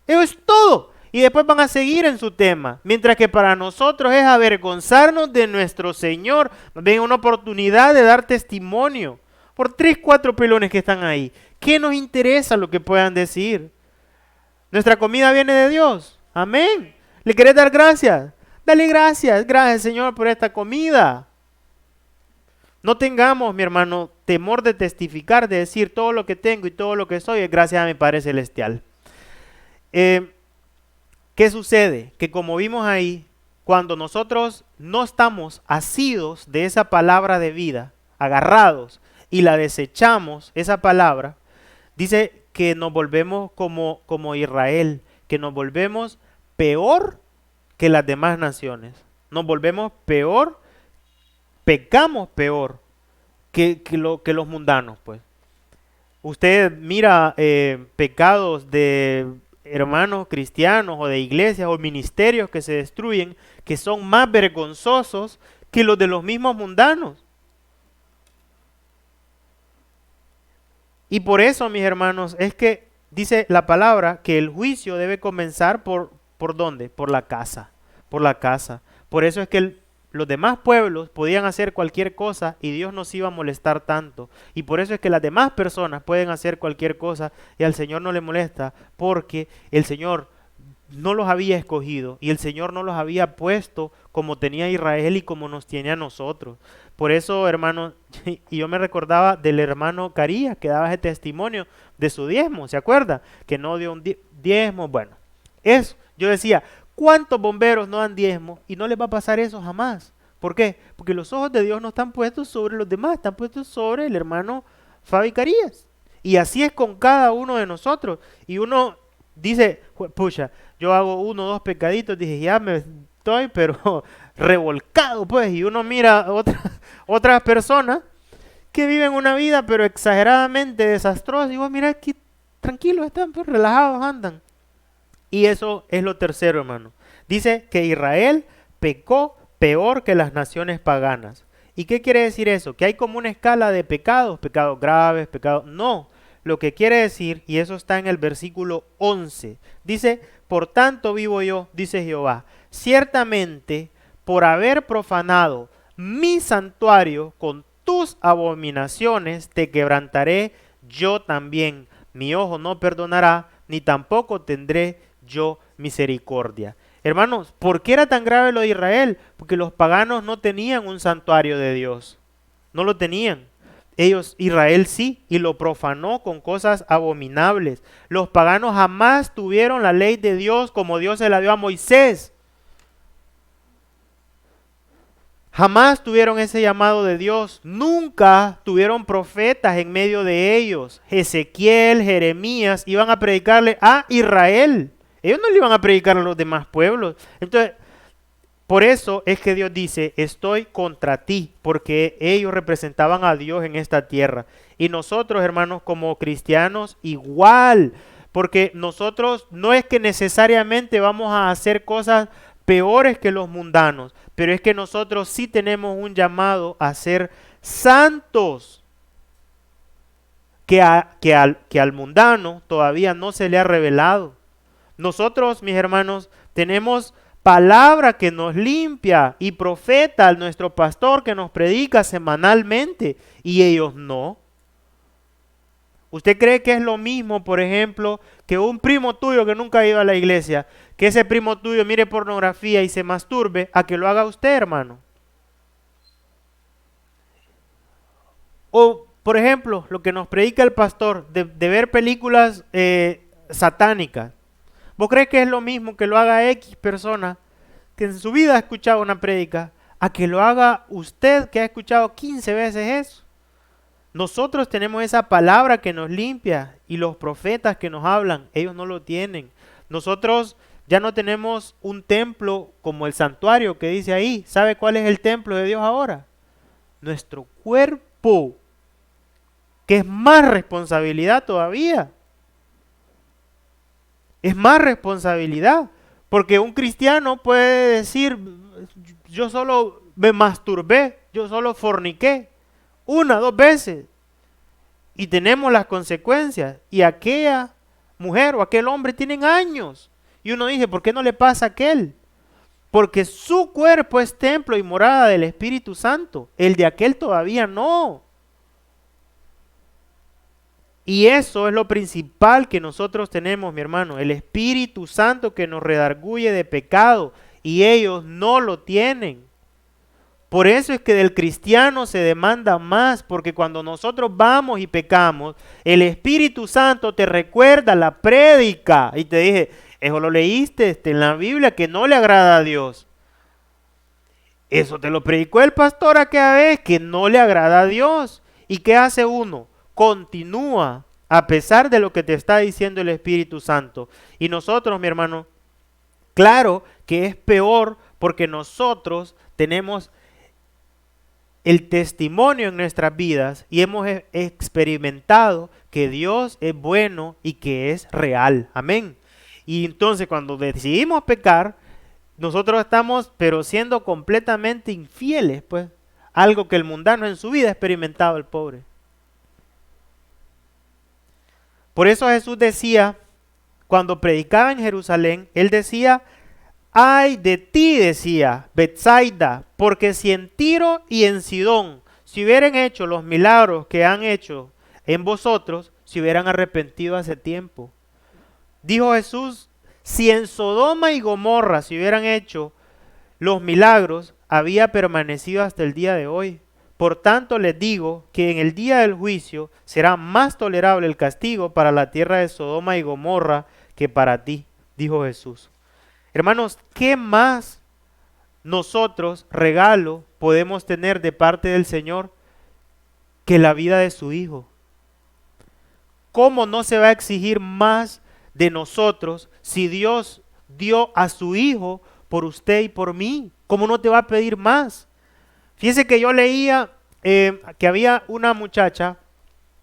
Eso es todo. Y después van a seguir en su tema. Mientras que para nosotros es avergonzarnos de nuestro Señor. Nos ven una oportunidad de dar testimonio por 3, 4 pelones que están ahí. ¿Qué nos interesa lo que puedan decir? Nuestra comida viene de Dios. Amén. ¿Le querés dar gracias? Dale gracias. Gracias, Señor, por esta comida. No tengamos, mi hermano, temor de testificar, de decir todo lo que tengo y todo lo que soy es gracias a mi Padre Celestial. ¿Qué sucede? Que como vimos ahí, cuando nosotros no estamos asidos de esa palabra de vida, agarrados, y la desechamos, esa palabra, dice que nos volvemos como Israel, que nos volvemos peor que las demás naciones. Nos volvemos peor, pecamos peor que los mundanos, pues. Usted mira pecados de hermanos cristianos o de iglesias o ministerios que se destruyen, que son más vergonzosos que los de los mismos mundanos. Y por eso, mis hermanos, es que dice la palabra que el juicio debe comenzar ¿por dónde? Por la casa, por la casa. Por eso es que los demás pueblos podían hacer cualquier cosa y Dios no se iba a molestar tanto. Y por eso es que las demás personas pueden hacer cualquier cosa y al Señor no le molesta, porque el Señor no los había escogido y el Señor no los había puesto como tenía Israel y como nos tiene a nosotros. Por eso, hermano, y yo me recordaba del hermano Carías que daba ese testimonio de su diezmo, ¿se acuerda? Que no dio un diezmo. Bueno, eso, yo decía, ¿cuántos bomberos no dan diezmo? Y no les va a pasar eso jamás. ¿Por qué? Porque los ojos de Dios no están puestos sobre los demás, están puestos sobre el hermano Fabi Carías. Y así es con cada uno de nosotros. Y uno dice, pucha, yo hago 1 o 2 pecaditos, dije, ya me estoy, pero revolcado, pues. Y uno mira otras personas que viven una vida, pero exageradamente desastrosa. Y vos mirá, aquí tranquilos están, pues, relajados andan. Y eso es lo tercero, hermano. Dice que Israel pecó peor que las naciones paganas. ¿Y qué quiere decir eso? Que hay como una escala de pecados graves, pecados... No, lo que quiere decir, y eso está en el versículo 11, dice, por tanto vivo yo, dice Jehová, ciertamente por haber profanado mi santuario con tus abominaciones te quebrantaré yo también. Mi ojo no perdonará, ni tampoco tendré yo misericordia. Hermanos, ¿por qué era tan grave lo de Israel? Porque los paganos no tenían un santuario de Dios. No lo tenían. Ellos, Israel sí, y lo profanó con cosas abominables. Los paganos jamás tuvieron la ley de Dios como Dios se la dio a Moisés. Jamás tuvieron ese llamado de Dios. Nunca tuvieron profetas en medio de ellos. Ezequiel, Jeremías iban a predicarle a Israel. Ellos no le iban a predicar a los demás pueblos. Entonces, por eso es que Dios dice, estoy contra ti, porque ellos representaban a Dios en esta tierra. Y nosotros, hermanos, como cristianos, igual, porque nosotros no es que necesariamente vamos a hacer cosas peores que los mundanos, pero es que nosotros sí tenemos un llamado a ser santos, que al mundano todavía no se le ha revelado. Nosotros, mis hermanos, tenemos palabra que nos limpia y profeta, nuestro pastor que nos predica semanalmente, y ellos no. ¿Usted cree que es lo mismo, por ejemplo, que un primo tuyo que nunca ha ido a la iglesia, que ese primo tuyo mire pornografía y se masturbe, a que lo haga usted, hermano? O, por ejemplo, lo que nos predica el pastor de ver películas satánicas. ¿Vos crees que es lo mismo que lo haga X persona que en su vida ha escuchado una prédica, a que lo haga usted que ha escuchado 15 veces eso? Nosotros tenemos esa palabra que nos limpia y los profetas que nos hablan, ellos no lo tienen. Nosotros ya no tenemos un templo como el santuario que dice ahí. ¿Sabe cuál es el templo de Dios ahora? Nuestro cuerpo, que es más responsabilidad todavía. Es más responsabilidad, porque un cristiano puede decir, yo solo me masturbé, yo solo forniqué, 1, 2 veces, y tenemos las consecuencias, y aquella mujer o aquel hombre tienen años, y uno dice, ¿por qué no le pasa a aquel? Porque su cuerpo es templo y morada del Espíritu Santo, el de aquel todavía no. Y eso es lo principal que nosotros tenemos, mi hermano, el Espíritu Santo que nos redarguye de pecado, y ellos no lo tienen. Por eso es que del cristiano se demanda más, porque cuando nosotros vamos y pecamos, el Espíritu Santo te recuerda la prédica, y te dije, eso lo leíste en la Biblia, que no le agrada a Dios. Eso te lo predicó el pastor aquella vez, que no le agrada a Dios. ¿Y qué hace uno? Continúa a pesar de lo que te está diciendo el Espíritu Santo. Y nosotros, mi hermano, claro que es peor porque nosotros tenemos el testimonio en nuestras vidas y hemos experimentado que Dios es bueno y que es real. Amén. Y entonces cuando decidimos pecar, nosotros estamos pero siendo completamente infieles, pues, algo que el mundano en su vida ha experimentado, el pobre. Por eso Jesús decía, cuando predicaba en Jerusalén, él decía: ay de ti, decía Betsaida, porque si en Tiro y en Sidón si hubieran hecho los milagros que han hecho en vosotros, se hubieran arrepentido hace tiempo. Dijo Jesús: si en Sodoma y Gomorra se hubieran hecho los milagros, había permanecido hasta el día de hoy. Por tanto les digo que en el día del juicio será más tolerable el castigo para la tierra de Sodoma y Gomorra que para ti, dijo Jesús. Hermanos, ¿qué más nosotros regalo podemos tener de parte del Señor que la vida de su Hijo? ¿Cómo no se va a exigir más de nosotros si Dios dio a su Hijo por usted y por mí? ¿Cómo no te va a pedir más? Fíjese que yo leía que había una muchacha,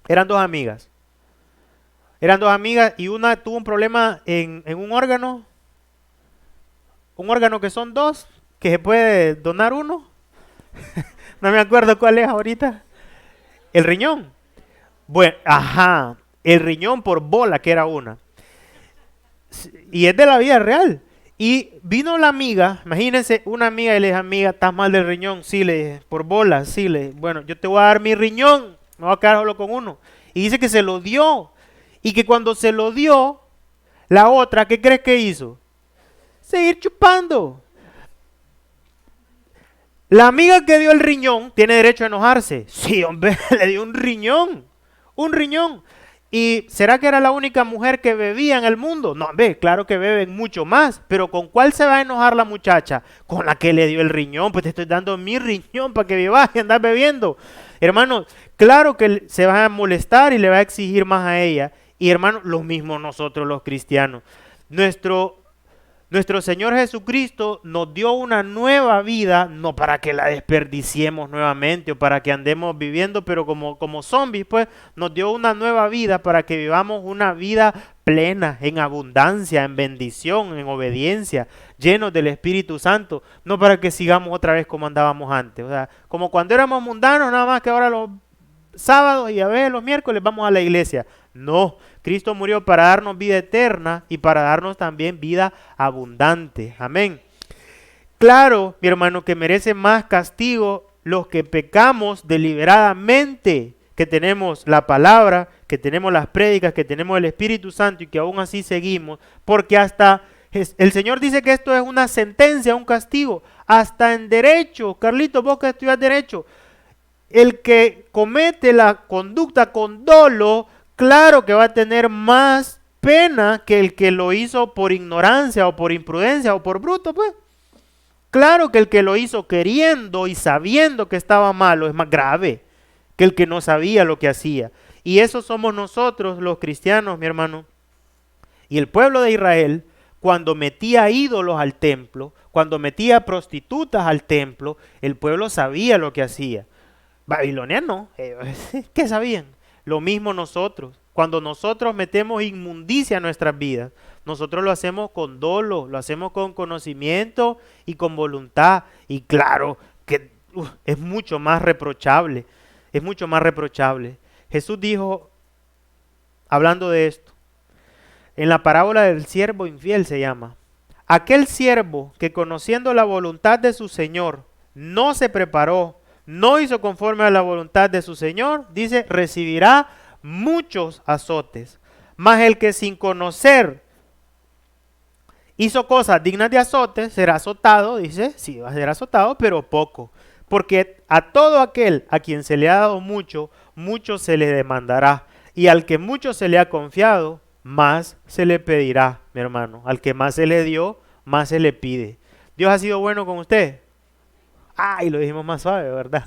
eran dos amigas y una tuvo un problema en un órgano que son dos, que se puede donar uno. No me acuerdo cuál es ahorita. El riñón. Bueno, ajá, el riñón por bola, que era una. Y es de la vida real. Y vino la amiga, imagínense, una amiga y le dije: amiga, ¿estás mal del riñón? Sí, le dije, por bola, sí, le dije, bueno, yo te voy a dar mi riñón, me voy a quedar solo con uno. Y dice que se lo dio. Y que cuando se lo dio, la otra, ¿qué crees que hizo? Seguir chupando. La amiga que dio el riñón tiene derecho a enojarse. Sí, hombre, le dio un riñón. Un riñón. ¿Y será que era la única mujer que bebía en el mundo? No, hombre, claro que beben mucho más. Pero ¿con cuál se va a enojar la muchacha? Con la que le dio el riñón. Pues te estoy dando mi riñón para que vivas y andas bebiendo. Hermano, claro que se va a molestar y le va a exigir más a ella. Y hermano, lo mismo nosotros los cristianos. Nuestro Señor Jesucristo nos dio una nueva vida, no para que la desperdiciemos nuevamente o para que andemos viviendo, pero como zombies, pues nos dio una nueva vida para que vivamos una vida plena, en abundancia, en bendición, en obediencia, llenos del Espíritu Santo, no para que sigamos otra vez como andábamos antes. O sea, como cuando éramos mundanos, nada más que ahora los sábados y a veces los miércoles vamos a la iglesia. No, Cristo murió para darnos vida eterna y para darnos también vida abundante. Amén. Claro, mi hermano, que merece más castigo los que pecamos deliberadamente, que tenemos la palabra, que tenemos las prédicas, que tenemos el Espíritu Santo y que aún así seguimos, porque hasta el Señor dice que esto es una sentencia, un castigo, hasta en derecho. Carlitos, vos que estudias derecho, el que comete la conducta con dolo, claro que va a tener más pena que el que lo hizo por ignorancia o por imprudencia o por bruto, pues. Claro que el que lo hizo queriendo y sabiendo que estaba malo es más grave que el que no sabía lo que hacía. Y eso somos nosotros los cristianos, mi hermano. Y el pueblo de Israel, cuando metía ídolos al templo, cuando metía prostitutas al templo, el pueblo sabía lo que hacía. Babilonia no, ¿qué sabían? Lo mismo nosotros. Cuando nosotros metemos inmundicia en nuestras vidas, nosotros lo hacemos con dolo, lo hacemos con conocimiento y con voluntad. Y claro que es mucho más reprochable, es mucho más reprochable. Jesús dijo, hablando de esto, en la parábola del siervo infiel se llama: aquel siervo que conociendo la voluntad de su Señor no se preparó, no hizo conforme a la voluntad de su Señor, dice, recibirá muchos azotes. Mas el que sin conocer hizo cosas dignas de azotes, será azotado, dice, sí, va a ser azotado, pero poco. Porque a todo aquel a quien se le ha dado mucho, mucho se le demandará. Y al que mucho se le ha confiado, más se le pedirá, mi hermano. Al que más se le dio, más se le pide. ¿Dios ha sido bueno con usted? Ay, lo dijimos más suave, ¿verdad?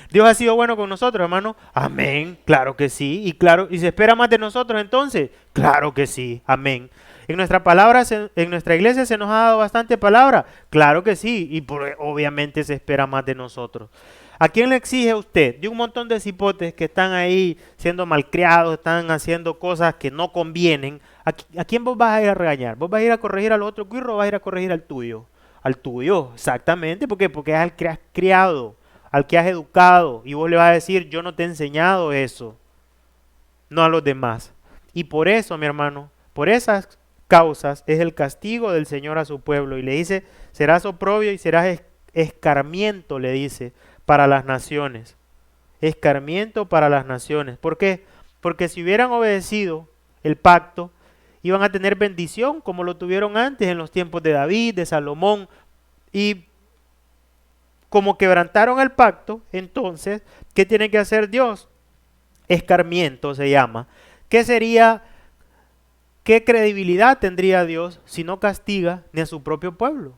Dios ha sido bueno con nosotros, hermano. Amén. Claro que sí. Y claro, ¿y se espera más de nosotros entonces? Claro que sí. Amén. En nuestra palabra, en nuestra iglesia se nos ha dado bastante palabra. Claro que sí. Y obviamente se espera más de nosotros. ¿A quién le exige usted? De un montón de cipotes que están ahí siendo malcriados, están haciendo cosas que no convienen. ¿A quién vos vas a ir a regañar? ¿Vos vas a ir a corregir al otro cuirro o vas a ir a corregir al tuyo? Al tuyo, exactamente. ¿Por qué? Porque es al que has criado, al que has educado. Y vos le vas a decir, yo no te he enseñado eso, no a los demás. Y por eso, mi hermano, por esas causas es el castigo del Señor a su pueblo. Y le dice, serás oprobio y serás escarmiento, le dice, para las naciones. Escarmiento para las naciones. ¿Por qué? Porque si hubieran obedecido el pacto, iban a tener bendición como lo tuvieron antes en los tiempos de David, de Salomón. Y como quebrantaron el pacto, entonces, ¿qué tiene que hacer Dios? Escarmiento se llama. ¿Qué sería, qué credibilidad tendría Dios si no castiga ni a su propio pueblo?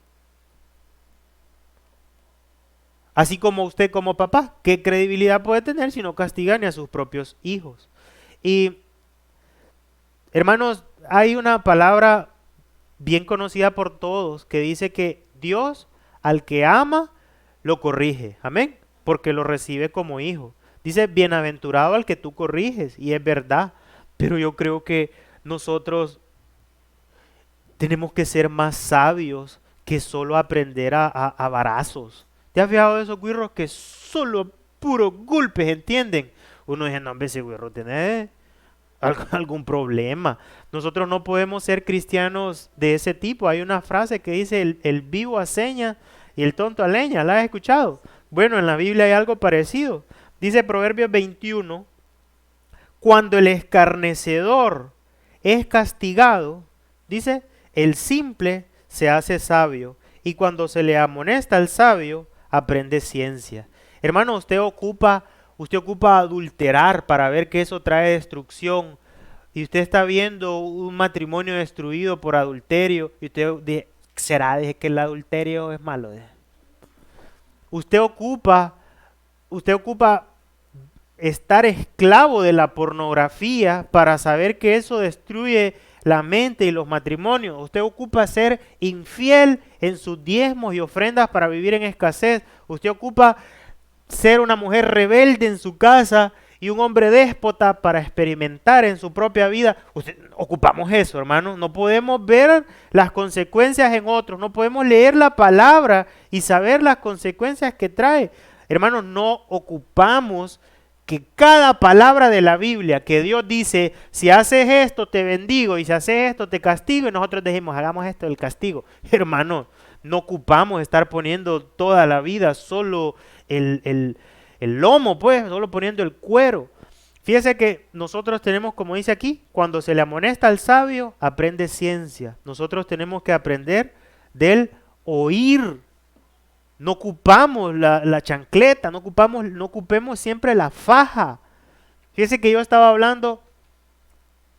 Así como usted como papá, ¿qué credibilidad puede tener si no castiga ni a sus propios hijos? Y hermanos, hay una palabra bien conocida por todos que dice que Dios al que ama lo corrige, amén, porque lo recibe como hijo. Dice, bienaventurado al que tú corriges, y es verdad, pero yo creo que nosotros tenemos que ser más sabios que solo aprender a varazos. ¿Te has fijado de esos guirros que solo puros golpes entienden? Uno dice, no, hombre, ese guirro tiene algún problema. Nosotros no podemos ser cristianos de ese tipo. Hay una frase que dice, el vivo a seña y el tonto a leña. ¿La has escuchado? Bueno, en la Biblia hay algo parecido. Dice Proverbios 21, cuando el escarnecedor es castigado, dice, el simple se hace sabio, y cuando se le amonesta al sabio, aprende ciencia. Hermano, usted ocupa adulterar para ver que eso trae destrucción, y usted está viendo un matrimonio destruido por adulterio, y usted dice, ¿será de que el adulterio es malo? Usted ocupa, usted ocupa estar esclavo de la pornografía para saber que eso destruye la mente y los matrimonios. Usted ocupa ser infiel en sus diezmos y ofrendas para vivir en escasez. Usted ocupa ser una mujer rebelde en su casa y un hombre déspota para experimentar en su propia vida. Ocupamos eso, hermano. No podemos ver las consecuencias en otros. No podemos leer la palabra y saber las consecuencias que trae. Hermanos, no ocupamos que cada palabra de la Biblia que Dios dice, si haces esto te bendigo y si haces esto te castigo, y nosotros decimos, hagamos esto del castigo. Hermano, no ocupamos estar poniendo toda la vida solo el lomo, pues, solo poniendo el cuero. Fíjese que nosotros tenemos, como dice aquí, cuando se le amonesta al sabio, aprende ciencia. Nosotros tenemos que aprender del oír. No ocupamos la chancleta, no ocupemos siempre la faja. Fíjese que yo estaba hablando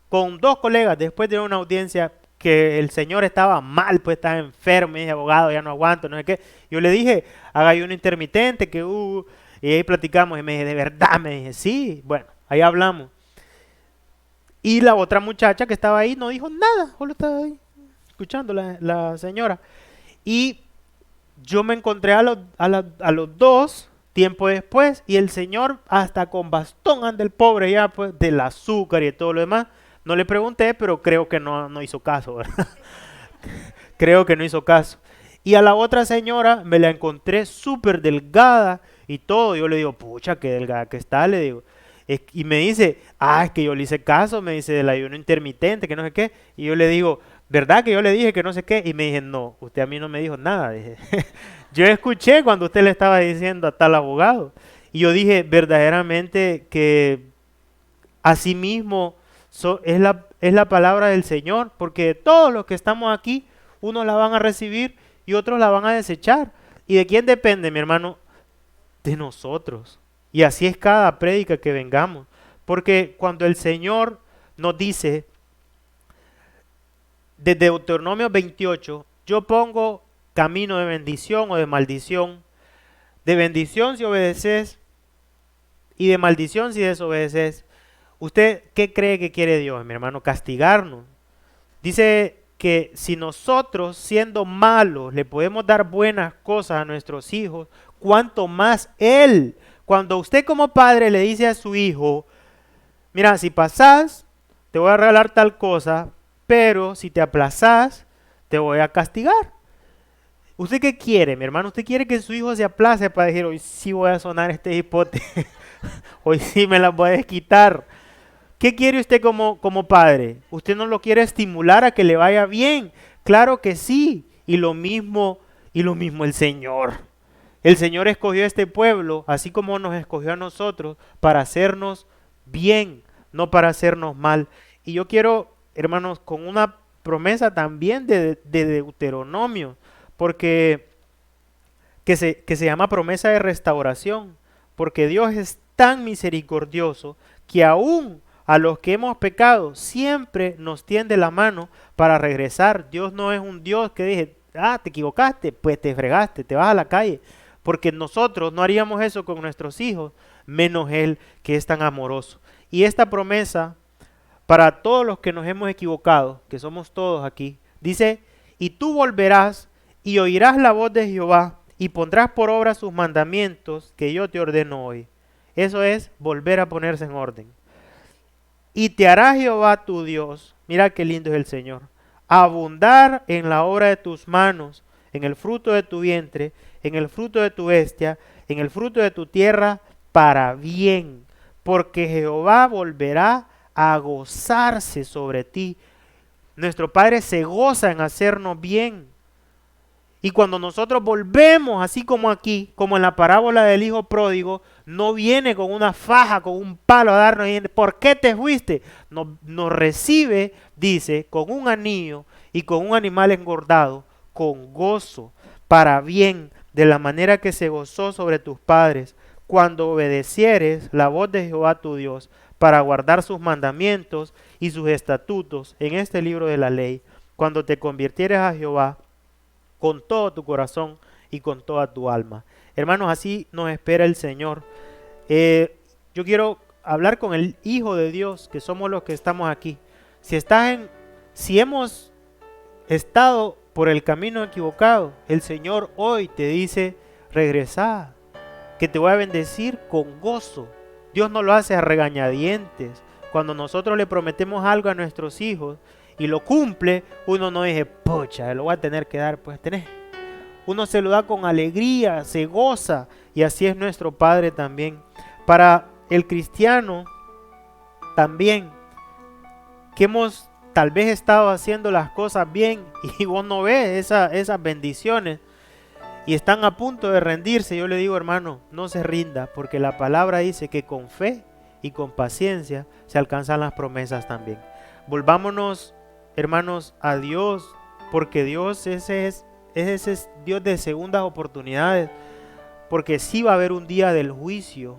con dos colegas después de una audiencia que el señor estaba mal, pues estaba enfermo, me dije, abogado, ya no aguanto, no sé qué. Yo le dije, haga ayuno intermitente, y ahí platicamos, y me dije, ¿de verdad? Me dije, sí, bueno, ahí hablamos. Y la otra muchacha que estaba ahí no dijo nada, solo estaba ahí, escuchando la señora. Y yo me encontré a los dos tiempo después, y el señor hasta con bastón anda el pobre ya, pues, del azúcar y de todo lo demás. No le pregunté, pero creo que no hizo caso, ¿verdad? Creo que no hizo caso. Y a la otra señora me la encontré súper delgada y todo. Yo le digo, pucha, qué delgada que está, le digo. Y me dice, es que yo le hice caso, me dice, del ayuno intermitente, que no sé qué. Y yo le digo, ¿verdad que yo le dije que no sé qué? Y me dije, no, usted a mí no me dijo nada. Dije, yo escuché cuando usted le estaba diciendo a tal abogado. Y yo dije, verdaderamente que así mismo es la palabra del Señor, porque todos los que estamos aquí, unos la van a recibir y otros la van a desechar. ¿Y de quién depende, mi hermano? De nosotros. Y así es cada prédica que vengamos. Porque cuando el Señor nos dice, desde Deuteronomio 28, yo pongo camino de bendición o de maldición de bendición si obedeces y de maldición si desobedeces. ¿Usted qué cree que quiere Dios, mi hermano? Castigarnos. Dice que si nosotros, siendo malos, le podemos dar buenas cosas a nuestros hijos, cuánto más Él. Cuando usted como padre le dice a su hijo, mira, si pasás, te voy a regalar tal cosa, pero si te aplazás, te voy a castigar. ¿Usted qué quiere, mi hermano? ¿Usted quiere que su hijo se aplace para decir, hoy sí voy a sonar este hipote, hoy sí me las voy a desquitar? ¿Qué quiere usted como padre? ¿Usted no lo quiere estimular a que le vaya bien? Claro que sí. Y lo mismo el Señor. El Señor escogió a este pueblo, así como nos escogió a nosotros, para hacernos bien, no para hacernos mal. Y yo quiero, hermanos, con una promesa también de Deuteronomio, porque que se llama promesa de restauración, porque Dios es tan misericordioso que aún a los que hemos pecado siempre nos tiende la mano para regresar. Dios no es un Dios que dije, te equivocaste, pues te fregaste, te vas a la calle, porque nosotros no haríamos eso con nuestros hijos, menos Él que es tan amoroso. Y esta promesa para todos los que nos hemos equivocado, que somos todos aquí, dice, y tú volverás y oirás la voz de Jehová y pondrás por obra sus mandamientos que yo te ordeno hoy. Eso es volver a ponerse en orden. Y te hará Jehová tu Dios, mira qué lindo es el Señor, abundar en la obra de tus manos, en el fruto de tu vientre, en el fruto de tu bestia, en el fruto de tu tierra, para bien, porque Jehová volverá a gozarse sobre ti. Nuestro Padre se goza en hacernos bien. Y cuando nosotros volvemos, así como aquí, como en la parábola del hijo pródigo, no viene con una faja, con un palo a darnos, ¿por qué te fuiste? Nos recibe, dice, con un anillo y con un animal engordado, con gozo, para bien, de la manera que se gozó sobre tus padres, cuando obedecieres la voz de Jehová tu Dios, para guardar sus mandamientos y sus estatutos en este libro de la ley, cuando te convirtieres a Jehová, con todo tu corazón y con toda tu alma. Hermanos, así nos espera el Señor. Yo quiero hablar con el Hijo de Dios, que somos los que estamos aquí. Si hemos estado por el camino equivocado, el Señor hoy te dice, regresa, que te voy a bendecir con gozo. Dios no lo hace a regañadientes. Cuando nosotros le prometemos algo a nuestros hijos y lo cumple, uno no dice, pucha, lo voy a tener que dar, pues tenés. Uno se lo da con alegría, se goza, y así es nuestro Padre también. Para el cristiano también, que hemos tal vez estado haciendo las cosas bien y vos no ves esas bendiciones y están a punto de rendirse, yo le digo, hermano, no se rinda, porque la palabra dice que con fe y con paciencia se alcanzan las promesas también. Volvámonos, hermanos, a Dios, porque Dios ese es Dios de segundas oportunidades, porque sí va a haber un día del juicio,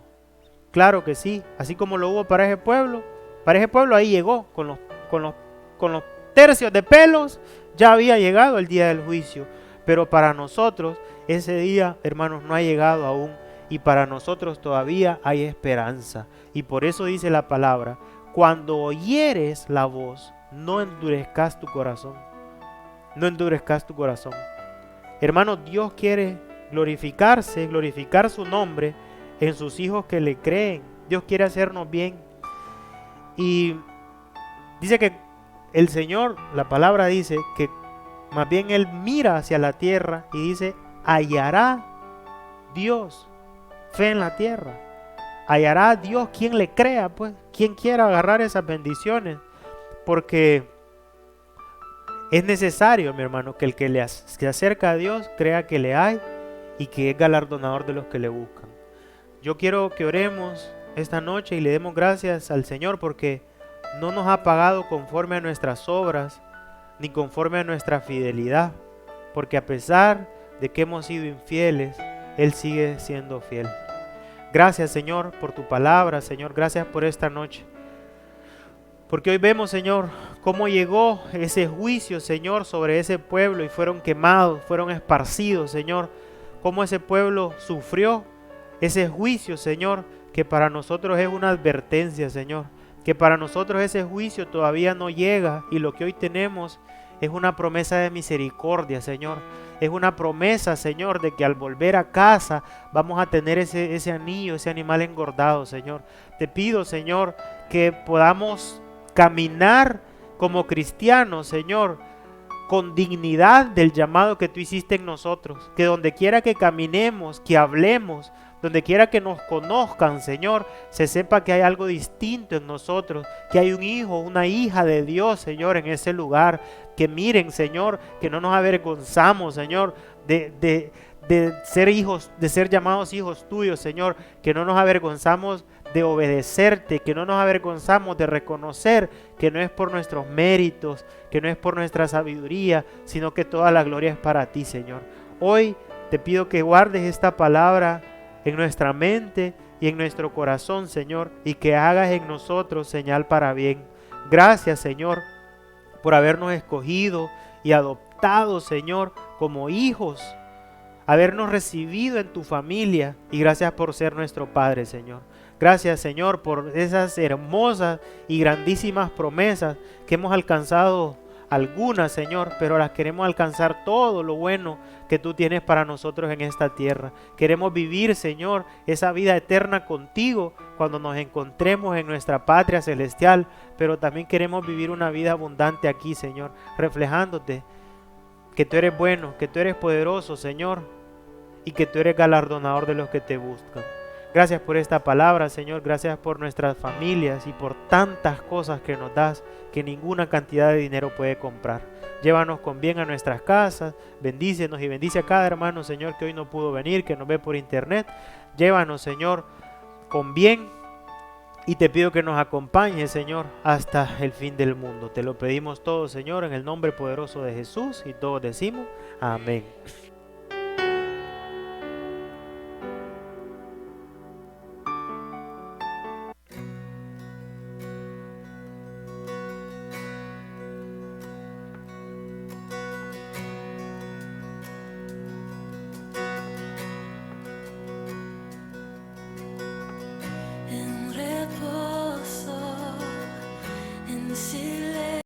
claro que sí, así como lo hubo para ese pueblo ahí llegó, con los tercios de pelos, ya había llegado el día del juicio, pero para nosotros ese día, hermanos, no ha llegado aún, y para nosotros todavía hay esperanza, y por eso dice la palabra, cuando oyeres la voz, no endurezcas tu corazón. No endurezcas tu corazón. Hermano, Dios quiere glorificarse, glorificar su nombre en sus hijos que le creen. Dios quiere hacernos bien. Y dice que el Señor, la palabra dice que más bien Él mira hacia la tierra y dice, hallará Dios fe en la tierra. Hallará a Dios quien le crea, pues, quien quiera agarrar esas bendiciones, porque es necesario, mi hermano, que el que se acerca a Dios crea que le hay y que es galardonador de los que le buscan. Yo quiero que oremos esta noche y le demos gracias al Señor porque no nos ha pagado conforme a nuestras obras ni conforme a nuestra fidelidad, porque a pesar de que hemos sido infieles, Él sigue siendo fiel. Gracias, Señor, por tu palabra, Señor. Gracias por esta noche. Porque hoy vemos, Señor, cómo llegó ese juicio, Señor, sobre ese pueblo y fueron quemados, fueron esparcidos, Señor, cómo ese pueblo sufrió ese juicio, Señor, que para nosotros es una advertencia, Señor, que para nosotros ese juicio todavía no llega y lo que hoy tenemos es una promesa de misericordia, Señor. Es una promesa, Señor, de que al volver a casa vamos a tener ese anillo, ese animal engordado, Señor. Te pido, Señor, que podamos caminar como cristianos, Señor, con dignidad del llamado que tú hiciste en nosotros. Que donde quiera que caminemos, que hablemos, donde quiera que nos conozcan, Señor, se sepa que hay algo distinto en nosotros, que hay un hijo, una hija de Dios, Señor, en ese lugar. Que miren, Señor, que no nos avergonzamos, Señor, de ser hijos, de ser llamados hijos tuyos, Señor, que no nos avergonzamos de obedecerte, que no nos avergonzamos de reconocer que no es por nuestros méritos, que no es por nuestra sabiduría, sino que toda la gloria es para ti, Señor. Hoy te pido que guardes esta palabra en nuestra mente y en nuestro corazón, Señor, y que hagas en nosotros señal para bien. Gracias, Señor, por habernos escogido y adoptado, Señor, como hijos, habernos recibido en tu familia, y gracias por ser nuestro Padre, Señor. Gracias, Señor, por esas hermosas y grandísimas promesas que hemos alcanzado algunas, Señor, pero las queremos alcanzar todo lo bueno que tú tienes para nosotros en esta tierra. Queremos vivir, Señor, esa vida eterna contigo cuando nos encontremos en nuestra patria celestial, pero también queremos vivir una vida abundante aquí, Señor, reflejándote que tú eres bueno, que tú eres poderoso, Señor, y que tú eres galardonador de los que te buscan. Gracias por esta palabra, Señor. Gracias por nuestras familias y por tantas cosas que nos das que ninguna cantidad de dinero puede comprar. Llévanos con bien a nuestras casas. Bendícenos y bendice a cada hermano, Señor, que hoy no pudo venir, que nos ve por internet. Llévanos, Señor, con bien. Y te pido que nos acompañes, Señor, hasta el fin del mundo. Te lo pedimos todo, Señor, en el nombre poderoso de Jesús. Y todos decimos amén.